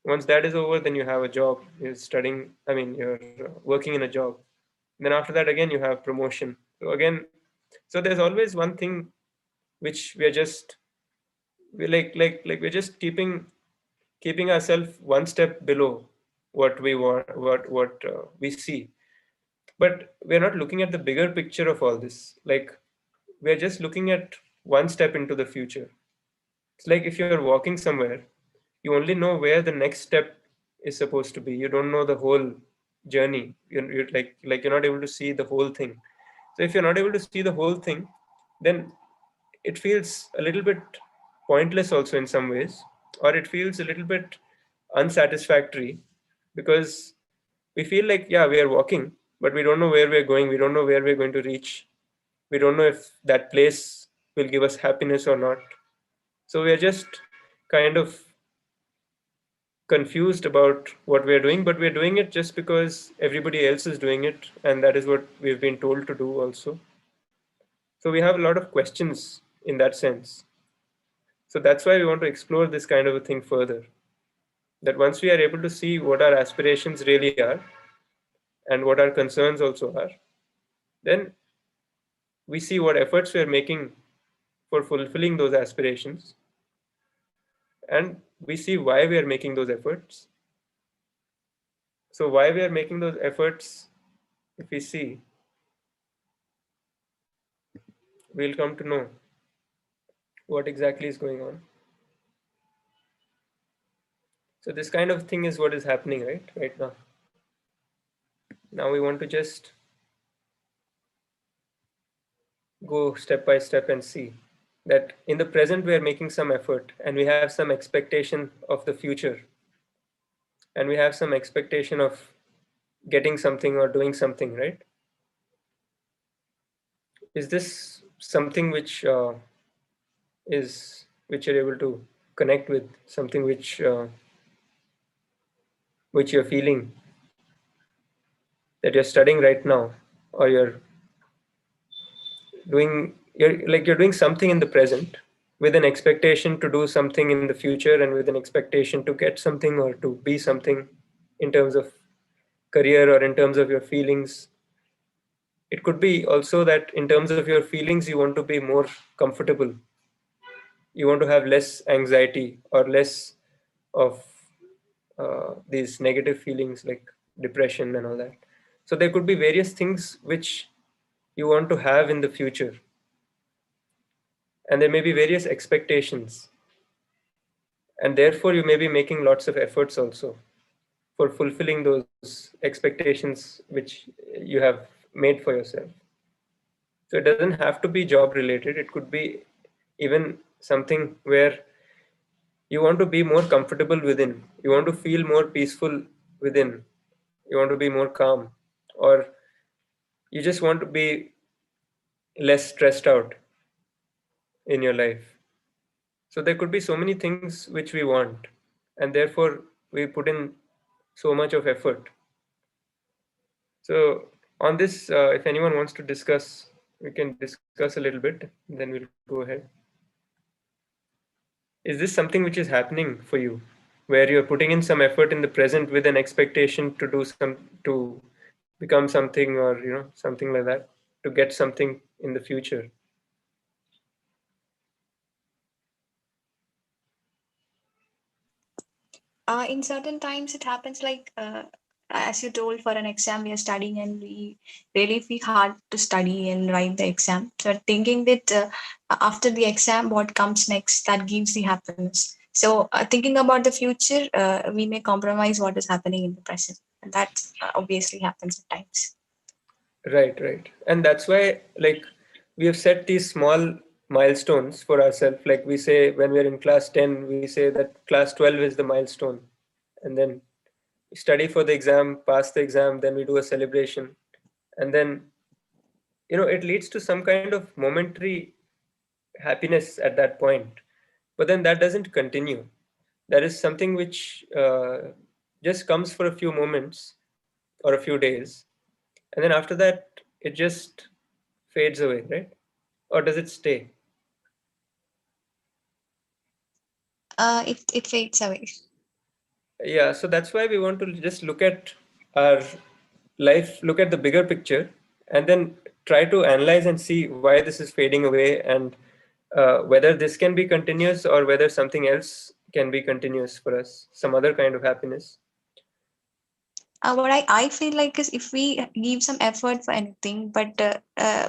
Once that is over, then you have a job, you're studying, you're working in a job. Then after that, again, you have promotion. So again, so there's always one thing which we're just, we're just keeping ourselves one step below what we want, what we see. But we're not looking at the bigger picture of all this. Like, we're just looking at one step into the future. It's like if you're walking somewhere, you only know where the next step is supposed to be. You don't know the whole journey. You're like you're not able to see the whole thing. So if you're not able to see the whole thing, then it feels a little bit pointless also in some ways, or it feels a little bit unsatisfactory, because we feel like, yeah, we are walking, but we don't know where we're going. We don't know where we're going to reach. We don't know if that place will give us happiness or not. So we are just kind of confused about what we're doing, but we're doing it just because everybody else is doing it, and that is what we've been told to do also. So we have a lot of questions in that sense. So that's why we want to explore this kind of a thing further. That once we are able to see what our aspirations really are and what our concerns also are, then we see what efforts we are making for fulfilling those aspirations, and we see why we are making those efforts. So why we are making those efforts, if we see, we'll come to know what exactly is going on. So this kind of thing is what is happening right now. Now we want to just go step by step and see that in the present we are making some effort, and we have some expectation of the future, and we have some expectation of getting something or doing something, right? Is this something which which you're able to connect with, something which you're feeling that you're studying right now, or you're doing something in the present with an expectation to do something in the future, and with an expectation to get something or to be something in terms of career or in terms of your feelings. It could be also that in terms of your feelings, you want to be more comfortable. You want to have less anxiety or less of these negative feelings like depression and all that. So there could be various things which you want to have in the future. And there may be various expectations. And therefore, you may be making lots of efforts also for fulfilling those expectations which you have made for yourself. So it doesn't have to be job related. It could be even something where you want to be more comfortable within. You want to feel more peaceful within. You want to be more calm, or you just want to be less stressed out in your life. So there could be so many things which we want, and therefore we put in so much of effort. So on this, if anyone wants to discuss, we can discuss a little bit, then we'll go ahead. Is this something which is happening for you, where you're putting in some effort in the present with an expectation to to become something, or something like that, to get something in the future? In certain times, it happens like, as you told, for an exam, we are studying and we really feel hard to study and write the exam. So thinking that after the exam, what comes next, that gives the happiness. So thinking about the future, we may compromise what is happening in the present. And that obviously happens at times. Right. And that's why, like, we have set these small milestones for ourselves. Like we say, when we're in class 10, we say that class 12 is the milestone. And then we study for the exam, pass the exam, then we do a celebration. And then, it leads to some kind of momentary happiness at that point. But then that doesn't continue. That is something which just comes for a few moments or a few days. And then after that, it just fades away, right? Or does it stay? It fades away. Yeah, so that's why we want to just look at our life, look at the bigger picture, and then try to analyze and see why this is fading away, and whether this can be continuous or whether something else can be continuous for us, some other kind of happiness. What I feel like is if we give some effort for anything, but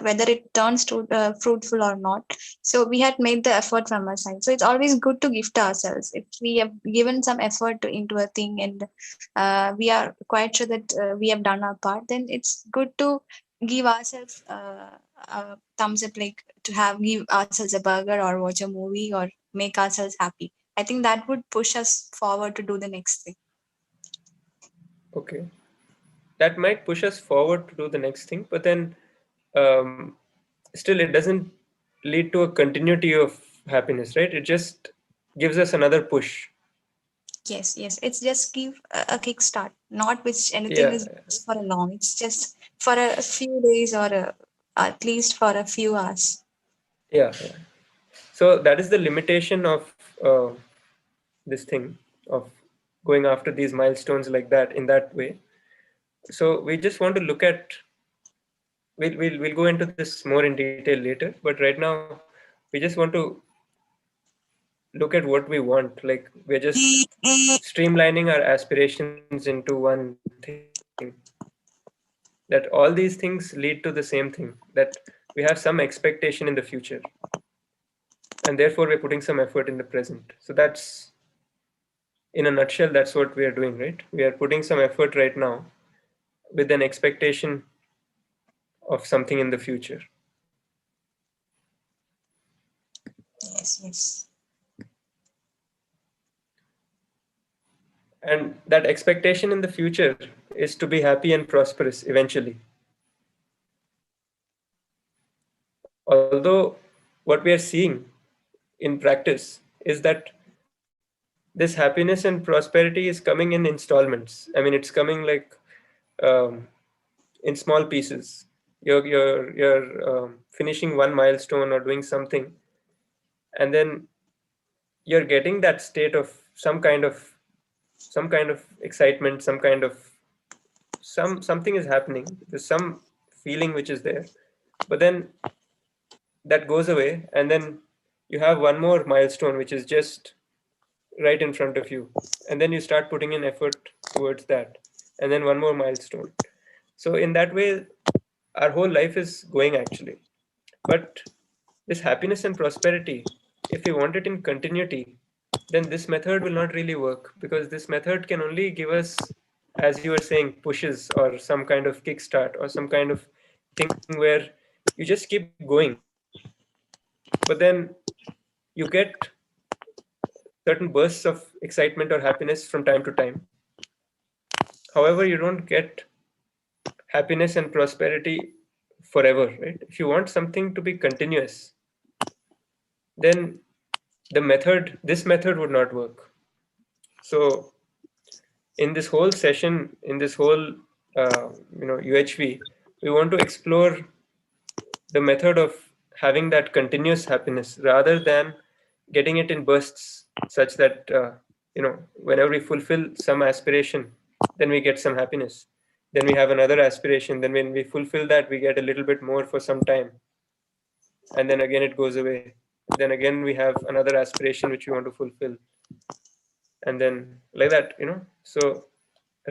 whether it turns to fruitful or not, so we had made the effort from our side. So it's always good to gift ourselves. If we have given some effort into a thing and we are quite sure that we have done our part, then it's good to give ourselves a thumbs up, like to have give ourselves a burger or watch a movie or make ourselves happy. I think that would push us forward to do the next thing. Okay, that might push us forward to do the next thing, but then still it doesn't lead to a continuity of happiness, right? It just gives us another push. Yes. It's just give a kickstart, not which anything Yeah, is for a long. It's just for a few days or at least for a few hours. yeah. So that is the limitation of this thing of going after these milestones like that in that way. So we just want to look at. We'll go into this more in detail later, but right now we just want to look at what we want. Like we're just streamlining our aspirations into one thing. That all these things lead to the same thing, that we have some expectation in the future, and therefore we're putting some effort in the present. So that's, in a nutshell, that's what we are doing, right? We are putting some effort right now with an expectation of something in the future. Yes. And that expectation in the future is to be happy and prosperous eventually. Although what we are seeing in practice is that this happiness and prosperity is coming in installments. I mean, it's coming like in small pieces. You're finishing one milestone or doing something, and then you're getting that state of some kind of excitement, something is happening. There's some feeling which is there, but then that goes away, and then you have one more milestone which is just right in front of you, and then you start putting in effort towards that, and then one more milestone. So in that way our whole life is going actually. But this happiness and prosperity, if we want it in continuity, then this method will not really work, because this method can only give us, as you were saying, pushes or some kind of kickstart or some kind of thing where you just keep going, but then you get certain bursts of excitement or happiness from time to time. However, you don't get happiness and prosperity forever, right? If you want something to be continuous, then this method would not work. So in this whole session, in this whole UHV, we want to explore the method of having that continuous happiness rather than getting it in bursts, such that whenever we fulfill some aspiration, then we get some happiness, then we have another aspiration, then when we fulfill that we get a little bit more for some time, and then again it goes away, then again we have another aspiration which we want to fulfill, and then like that. So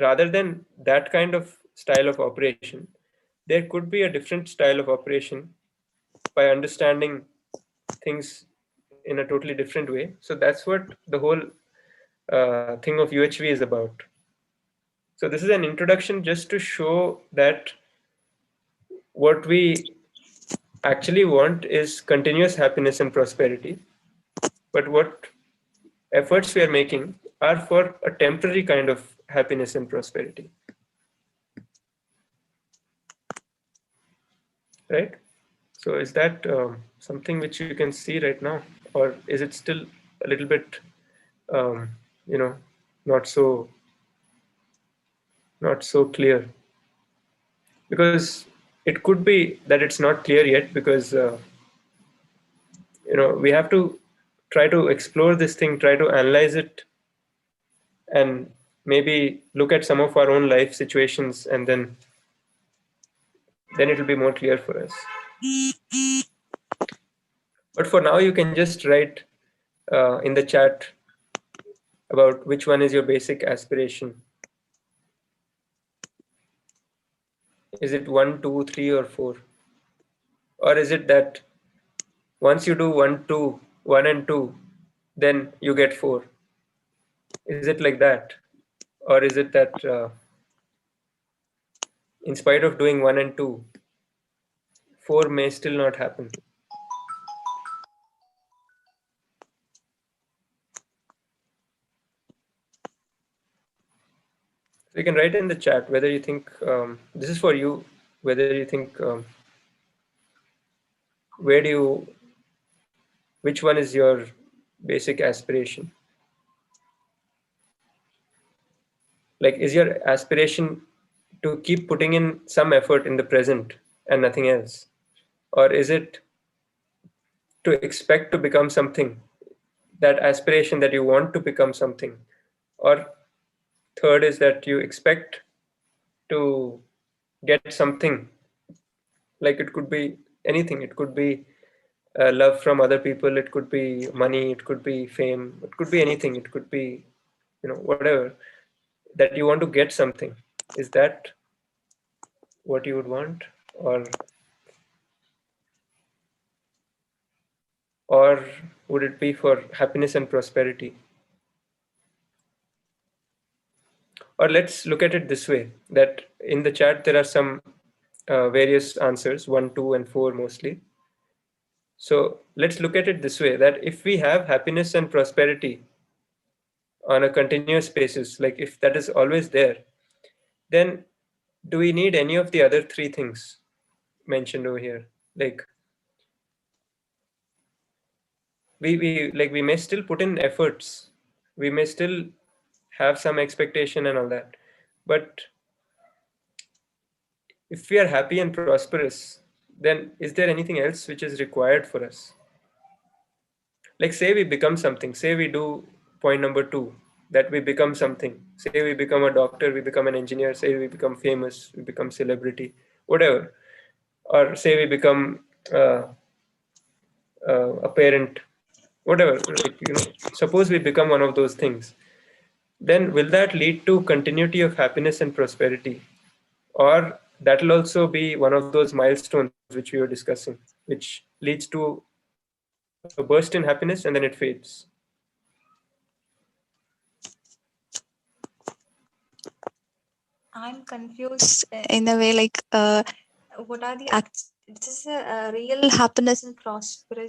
rather than that kind of style of operation, there could be a different style of operation by understanding things in a totally different way. So that's what the whole thing of UHV is about. So this is an introduction just to show that what we actually want is continuous happiness and prosperity, but what efforts we are making are for a temporary kind of happiness and prosperity, right? So is that something which you can see right now, or is it still a little bit um, not so clear? Because it could be that it's not clear yet, because we have to try to explore this thing, try to analyze it, and maybe look at some of our own life situations, and then it will be more clear for us. But for now, you can just write in the chat about which one is your basic aspiration. Is it 1, 2, 3, or 4? Or is it that once you do 1 and 2, then you get 4? Is it like that? Or is it that in spite of doing 1 and 2, 4 may still not happen? So you can write in the chat whether you think, this is for you, whether you think, which one is your basic aspiration? Like, is your aspiration to keep putting in some effort in the present and nothing else? Or is it to expect to become something, that aspiration that you want to become something? Or third is that you expect to get something, like it could be anything. It could be love from other people, it could be money, it could be fame, it could be anything, it could be, whatever, that you want to get something. Is that what you would want? Or would it be for happiness and prosperity? Or let's look at it this way, that in the chat there are some various answers, 1, 2, and 4 mostly. So let's look at it this way, that if we have happiness and prosperity on a continuous basis, like if that is always there, then do we need any of the other 3 things mentioned over here? Like we may still put in efforts, we may still have some expectation and all that, but if we are happy and prosperous, then is there anything else which is required for us? Like, say we become something, say we do point number 2, that we become something, say we become a doctor, we become an engineer, say we become famous, we become celebrity, whatever, or say we become a parent, whatever, like, suppose we become one of those things, then will that lead to continuity of happiness and prosperity? Or that will also be one of those milestones which we were discussing, which leads to a burst in happiness and then it fades. I'm confused in a way, like, what are the this is a real happiness and prosperity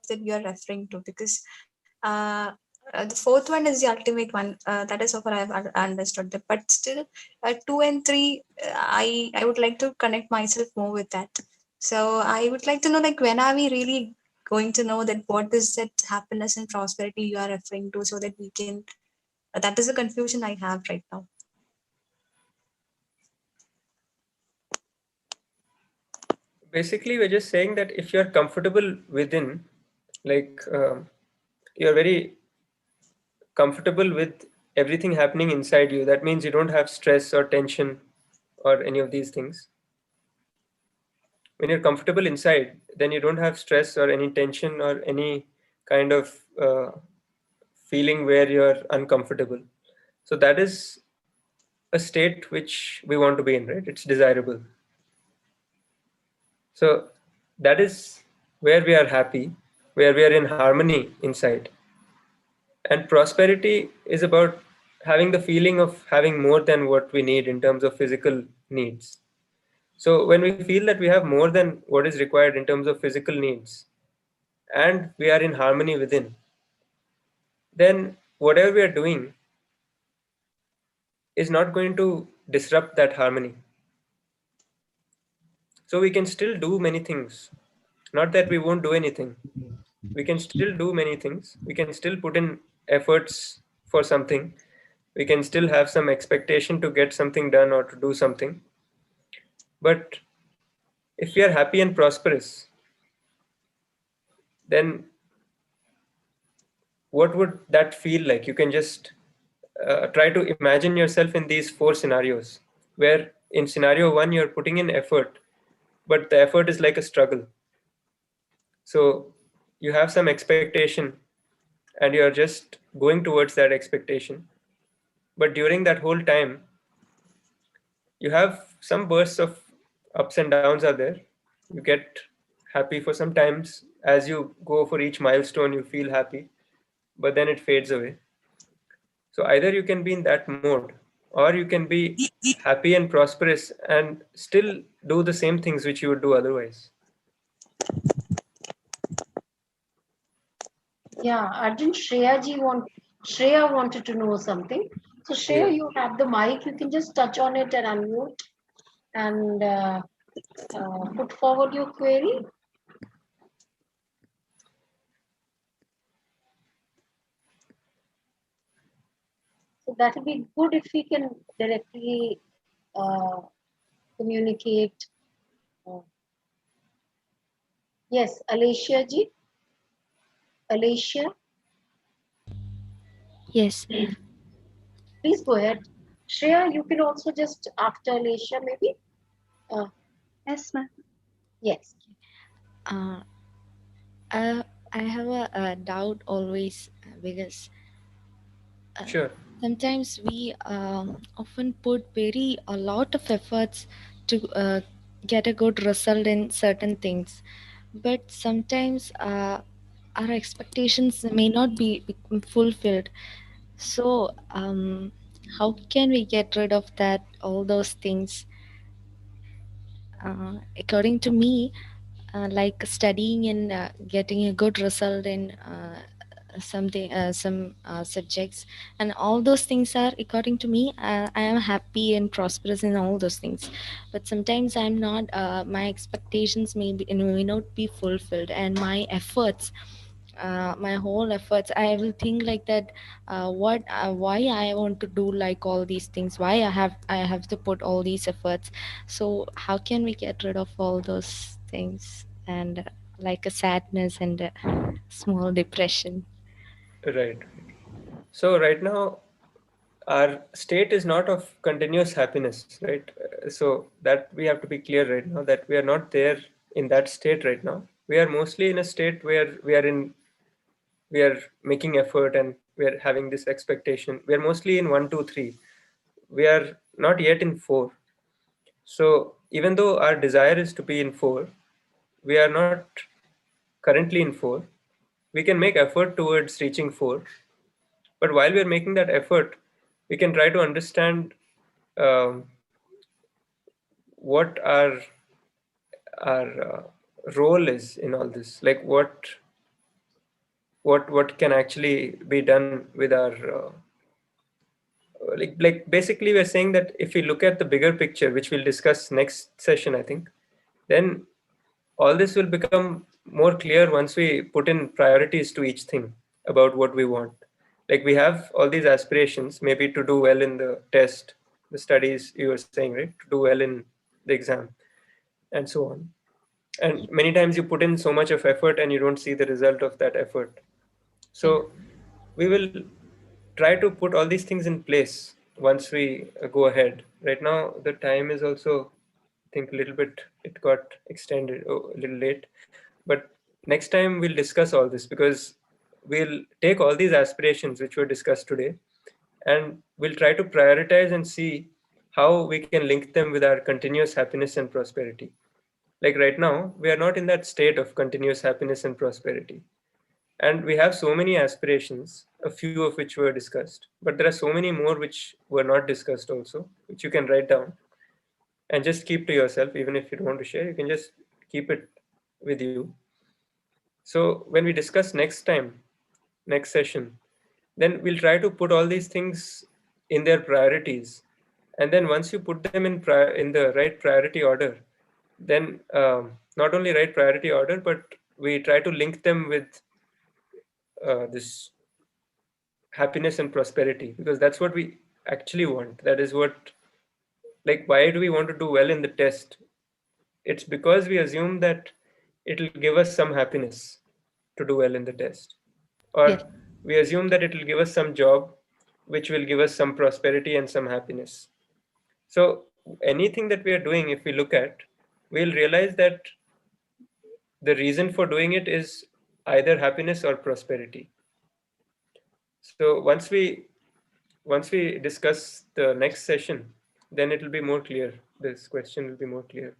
that you are referring to, because the fourth one is the ultimate one. That is so far I've understood that, but still, 2 and 3, I would like to connect myself more with that. So I would like to know, like, when are we really going to know that what is that happiness and prosperity you are referring to, so that we can. That is a confusion I have right now. Basically, we're just saying that if you're comfortable within, like you're very comfortable with everything happening inside you, that means you don't have stress or tension or any of these things. When you're comfortable inside, then you don't have stress or any tension or any kind of feeling where you're uncomfortable. So that is a state which we want to be in, right? It's desirable. So that is where we are happy, where we are in harmony inside. And prosperity is about having the feeling of having more than what we need in terms of physical needs. So when we feel that we have more than what is required in terms of physical needs, and we are in harmony within, then whatever we are doing is not going to disrupt that harmony. So we can still do many things. Not that we won't do anything. We can still do many things. We can still put in efforts for something. We can still have some expectation to get something done or to do something. But if we are happy and prosperous, then what would that feel like? You can just try to imagine yourself in these 4 scenarios, where in scenario 1 you're putting in effort, but the effort is like a struggle. So you have some expectation and you're just going towards that expectation, but during that whole time you have some bursts of ups and downs are there. You get happy for some times. As you go for each milestone you feel happy, but then it fades away. So either you can be in that mode, or you can be happy and prosperous and still do the same things which you would do otherwise. Yeah, Arjun, Shreya wanted to know something. So Shreya, Yeah. you have the mic. You can just touch on it and unmute and put forward your query. So that would be good if we can directly communicate. Yes, Alicia ji. Alicia, Yes. please go ahead. Shreya, you can also just after Alicia maybe. Yes, ma'am. Yes. Uh, I have a doubt always because Sure. sometimes we often put a lot of efforts to get a good result in certain things, but sometimes our expectations may not be fulfilled. So, how can we get rid of that? All those things. According to me, like studying and getting a good result in some subjects, and all those things are, according to me, I am happy and prosperous in all those things. But sometimes I'm not. My expectations may not be fulfilled, and my whole efforts, I will think like that, why I want to do like all these things, why I have to put all these efforts. So how can we get rid of all those things and like a sadness and a small depression? Right. So right now our state is not of continuous happiness, right? So that we have to be clear right now, that we are not there in that state right now. We are mostly in a state where we are making effort and we are having this expectation. We are mostly in 1, 2, 3. We are not yet in 4. So even though our desire is to be in 4, we are not currently in 4. We can make effort towards reaching 4, but while we are making that effort, we can try to understand um, what our role is in all this. Like what can actually be done with our like basically we're saying that if we look at the bigger picture, which we'll discuss next session, I think, then all this will become more clear once we put in priorities to each thing about what we want. Like we have all these aspirations, maybe to do well in the test, the studies you were saying, right? To do well in the exam and so on. And many times you put in so much of effort and you don't see the result of that effort. So we will try to put all these things in place once we go ahead. Right now, the time is also, I think, a little bit, it got extended a little late. But next time we'll discuss all this, because we'll take all these aspirations which were discussed today and we'll try to prioritize and see how we can link them with our continuous happiness and prosperity. Like right now, we are not in that state of continuous happiness and prosperity. And we have so many aspirations, a few of which were discussed, but there are so many more which were not discussed also, which you can write down and just keep to yourself. Even if you don't want to share, you can just keep it with you. So when we discuss next time, next session, then we'll try to put all these things in their priorities. And then once you put them in the right priority order, then not only right priority order, but we try to link them with this happiness and prosperity, because that's what we actually want. That is what, like, why do we want to do well in the test? It's because we assume that it'll give us some happiness to do well in the test, or Yes. we assume that it'll give us some job which will give us some prosperity and some happiness. So anything that we are doing, if we look at, we'll realize that the reason for doing it is either happiness or prosperity. So once we discuss the next session, then it will be more clear. This question will be more clear.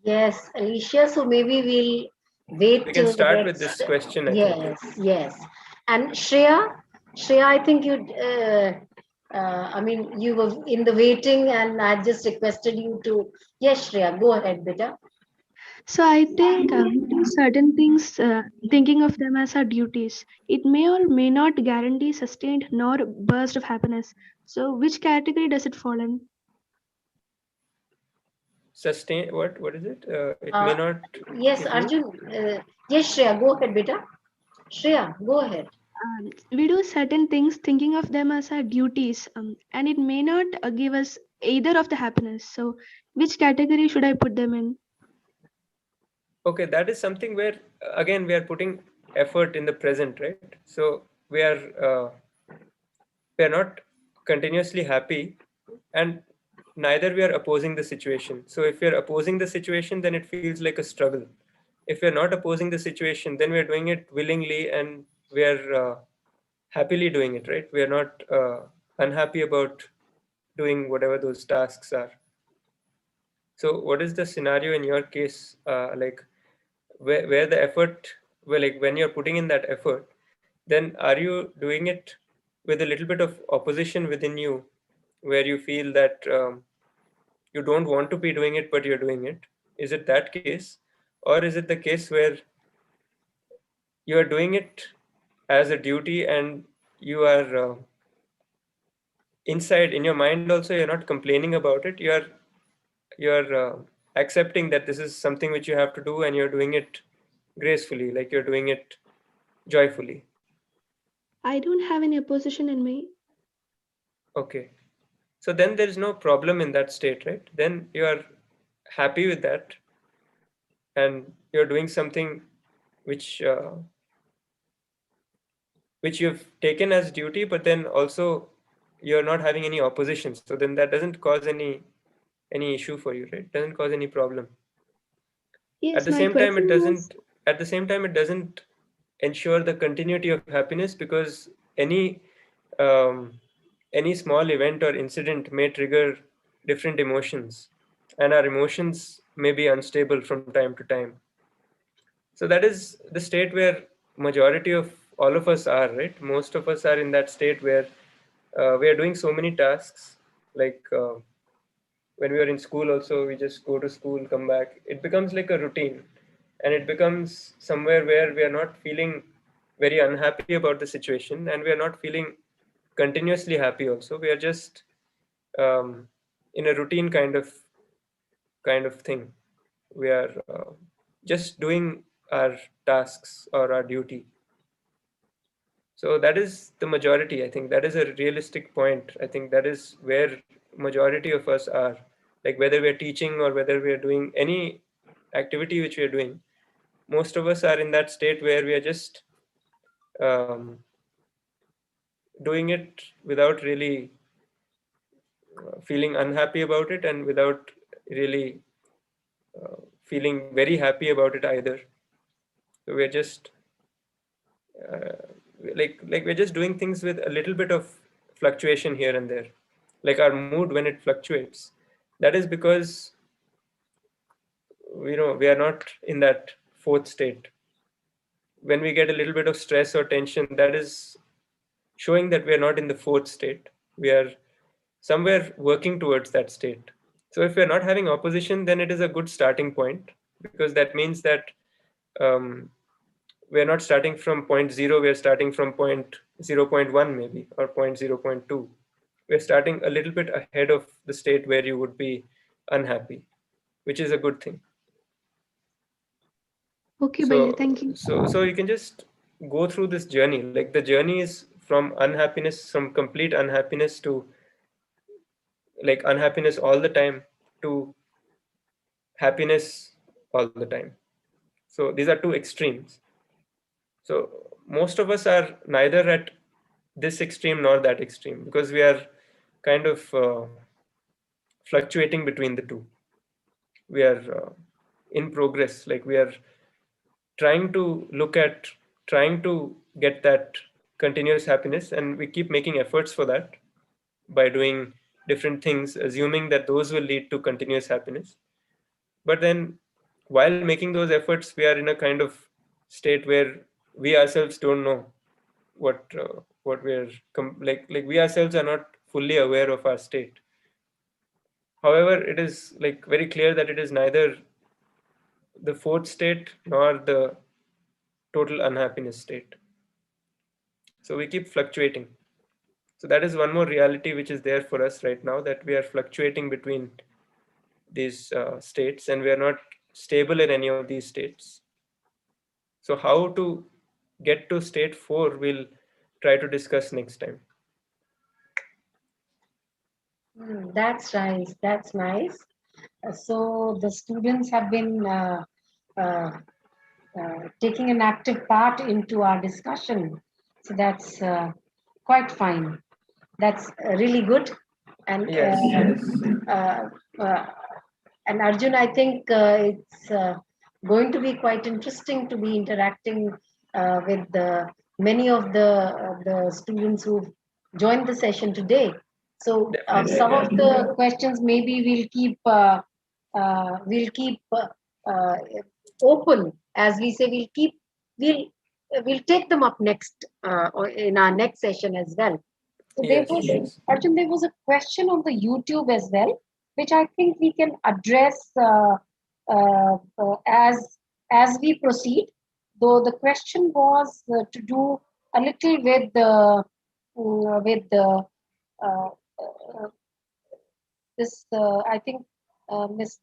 Yes, Alicia. So maybe we'll wait We can till the start next. with this question. I Yes, think. yes. And Shreya, I think you. I mean, you were in the waiting, and I just requested you to. Yes, Shreya, go ahead, beta. So I think we do certain things thinking of them as our duties. It may or may not guarantee sustained nor burst of happiness. So which category does it fall in? Sustain. What is it? It may not. Yes, give you- Arjun. Yes, Shreya, go ahead, beta. Shreya, go ahead. We do certain things thinking of them as our duties, and it may not give us either of the happiness. So which category should I put them in? Okay, that is something where again we are putting effort in the present, right? So we are not continuously happy, and neither we are opposing the situation. So if we are opposing the situation, then it feels like a struggle. If we are not opposing the situation, then we are doing it willingly, and we are happily doing it, right? We are not unhappy about doing whatever those tasks are. So what is the scenario in your case, like where the effort, well, like when you're putting in that effort, then are you doing it with a little bit of opposition within you, where you feel that you don't want to be doing it, but you're doing it? Is it that case? Or is it the case where you are doing it as a duty, and you are inside in your mind also, you're not complaining about it, you're accepting that this is something which you have to do, and you're doing it gracefully, like you're doing it joyfully? I don't have any opposition in me. Okay, so then there is no problem in that state, right? Then you are happy with that, and you're doing something which you've taken as duty, but then also you're not having any opposition. So then that doesn't cause any issue for you, right? It doesn't cause any problem. Yes, At the my same time, question it was. doesn't ensure the continuity of happiness, because um, any small event or incident may trigger different emotions, and our emotions may be unstable from time to time. So that is the state where majority of all of us are, right? Most of us are in that state where we are doing so many tasks, like when we are in school also, we just go to school, come back. It becomes like a routine, and it becomes somewhere where we are not feeling very unhappy about the situation, and we are not feeling continuously happy also. We are just in a routine kind of thing. We are just doing our tasks or our duty. So that is the majority. I think that is a realistic point. I think that is where majority of us are. Like whether we're teaching or whether we're doing any activity which we are doing, most of us are in that state where we are just um, doing it without really feeling unhappy about it, and without really feeling very happy about it either. So we're just uh, like we're just doing things with a little bit of fluctuation here and there. Like our mood, when it fluctuates, that is because we are not in that fourth state. When we get a little bit of stress or tension, that is showing that we are not in the fourth state. We are somewhere working towards that state. So if we're not having opposition, then it is a good starting point, because that means that um, we're not starting from point 0, we're starting from point 0.1 maybe, or point 0.2. We're starting a little bit ahead of the state where you would be unhappy, which is a good thing. Okay, Bhaiya, thank you. So you can just go through this journey. Like the journey is from unhappiness, from complete unhappiness to like unhappiness all the time, to happiness all the time. So these are two extremes. So most of us are neither at this extreme nor that extreme, because we are kind of fluctuating between the two. We are in progress, like we are trying to get that continuous happiness, and we keep making efforts for that by doing different things, assuming that those will lead to continuous happiness. But then while making those efforts, we are in a kind of state where we ourselves don't know what we're like we ourselves are not fully aware of our state. However, it is like very clear that it is neither the fourth state nor the total unhappiness state. So we keep fluctuating. So that is one more reality which is there for us right now, that we are fluctuating between these states, and we are not stable in any of these states. So how to get to state 4, we'll try to discuss next time. That's nice. That's nice. So the students have been taking an active part into our discussion. So that's quite fine. That's really good. And Yes, and Arjun, I think it's going to be quite interesting to be interacting with many of the students who've joined the session today. So some of the questions maybe we'll keep uh, open, as we say. We'll take them up next or in our next session as well. So there was, Arjun, there was a question on the YouTube as well, which I think we can address as we proceed. Though the question was to do a little with the this I think Miss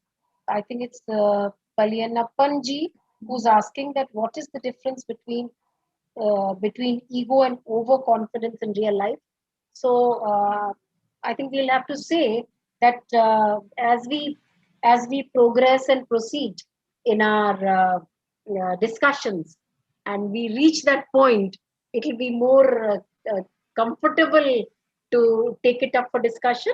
I think it's Palyanappanji who's asking that what is the difference between ego and overconfidence in real life. So I think we'll have to say that as we progress and proceed in our discussions, and we reach that point, it will be more comfortable to take it up for discussion.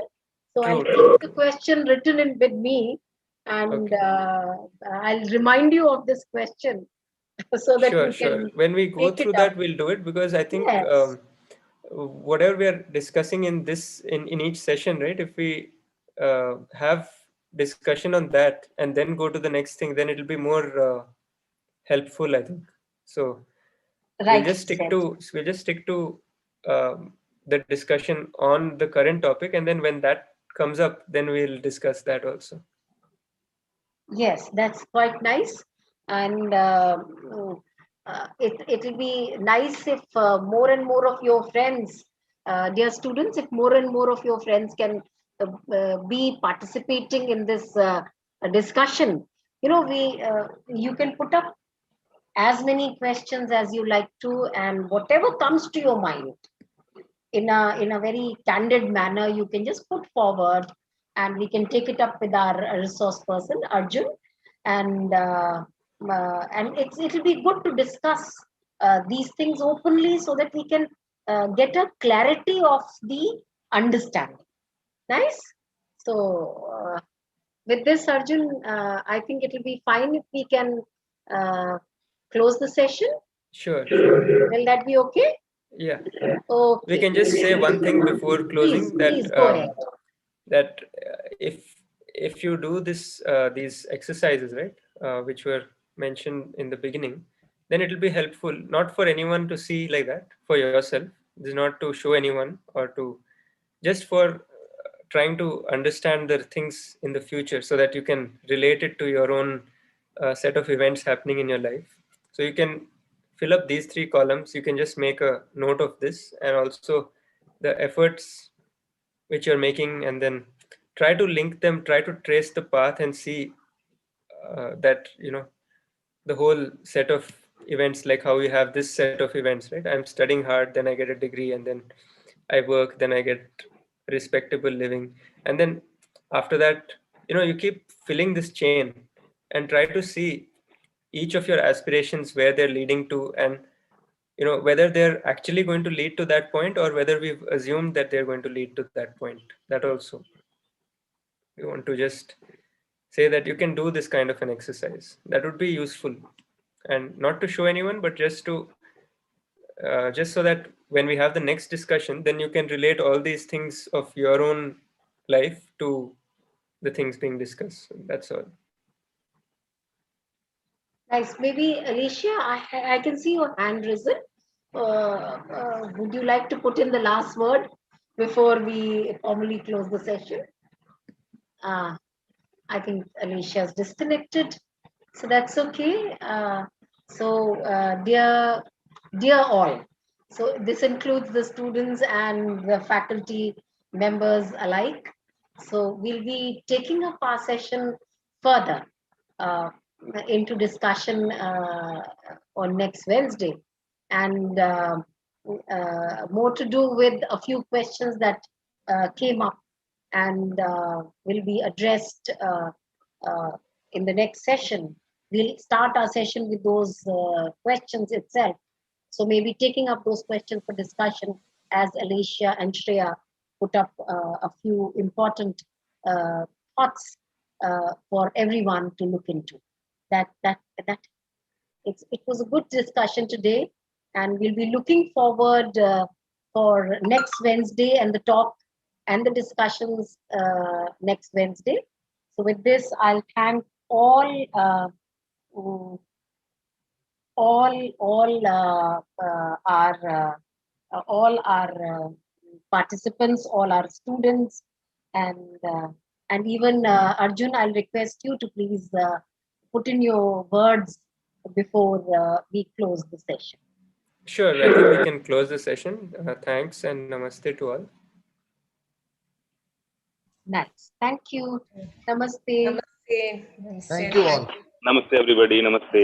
So I'll keep the question written in with me, and I'll remind you of this question so that you can When we go take through it up. that, we'll do it, because I think Yes. whatever we are discussing in each session, right, if we have discussion on that and then go to the next thing, then it'll be more helpful, I think. So we'll just stick to the discussion on the current topic, and then when that comes up, then we'll discuss that also. Yes, that's quite nice, and it'll be nice if more and more of your friends, dear students, if more and more of your friends can be participating in this discussion. You know, you can put up as many questions as you like to, and whatever comes to your mind in a very candid manner, you can just put forward, and we can take it up with our resource person Arjun, and it'll be good to discuss these things openly so that we can get a clarity of the understanding. Nice. So with this, Arjun, I think it will be fine if we can close the session. Sure. Will that be okay? Yeah. Okay. We can just say one thing before closing, please go ahead. That if you do these exercises, right, which were mentioned in the beginning, then it will be helpful, not for anyone to see like that, for yourself. This is not to show anyone, or to just for trying to understand the things in the future, so that you can relate it to your own set of events happening in your life. So you can fill up these 3 columns. You can just make a note of this, and also the efforts which you're making, and then try to link them, try to trace the path, and see that, you know, the whole set of events, like how you have this set of events, right? I'm studying hard, then I get a degree, and then I work, then I get respectable living, and then after that, you know, you keep filling this chain, and try to see each of your aspirations, where they're leading to, and whether they're actually going to lead to that point or whether we've assumed that they're going to lead to that point. That also, we want to just say that you can do this kind of an exercise. That would be useful, and not to show anyone, but just to just so that when we have the next discussion, then you can relate all these things of your own life to the things being discussed. That's all. Nice. Maybe Alicia, I can see your hand risen. Would you like to put in the last word before we formally close the session? I think Alicia's disconnected, so that's okay. Dear all, so this includes the students and the faculty members alike. So we'll be taking up our session further into discussion on next Wednesday, and more to do with a few questions that came up and will be addressed in the next session. We'll start our session with those questions itself. So maybe taking up those questions for discussion as Alicia and Shreya put up a few important thoughts for everyone to look into. It was a good discussion today, and we'll be looking forward for next Wednesday and the talk and the discussions next Wednesday. So with this, I'll thank all our participants, all our students, and even Arjun, I'll request you to please put in your words before we close the session. Sure, I think we can close the session. Thanks and namaste to all. Nice. Thank you. Namaste. Thank you all. Namaste, everybody. Namaste.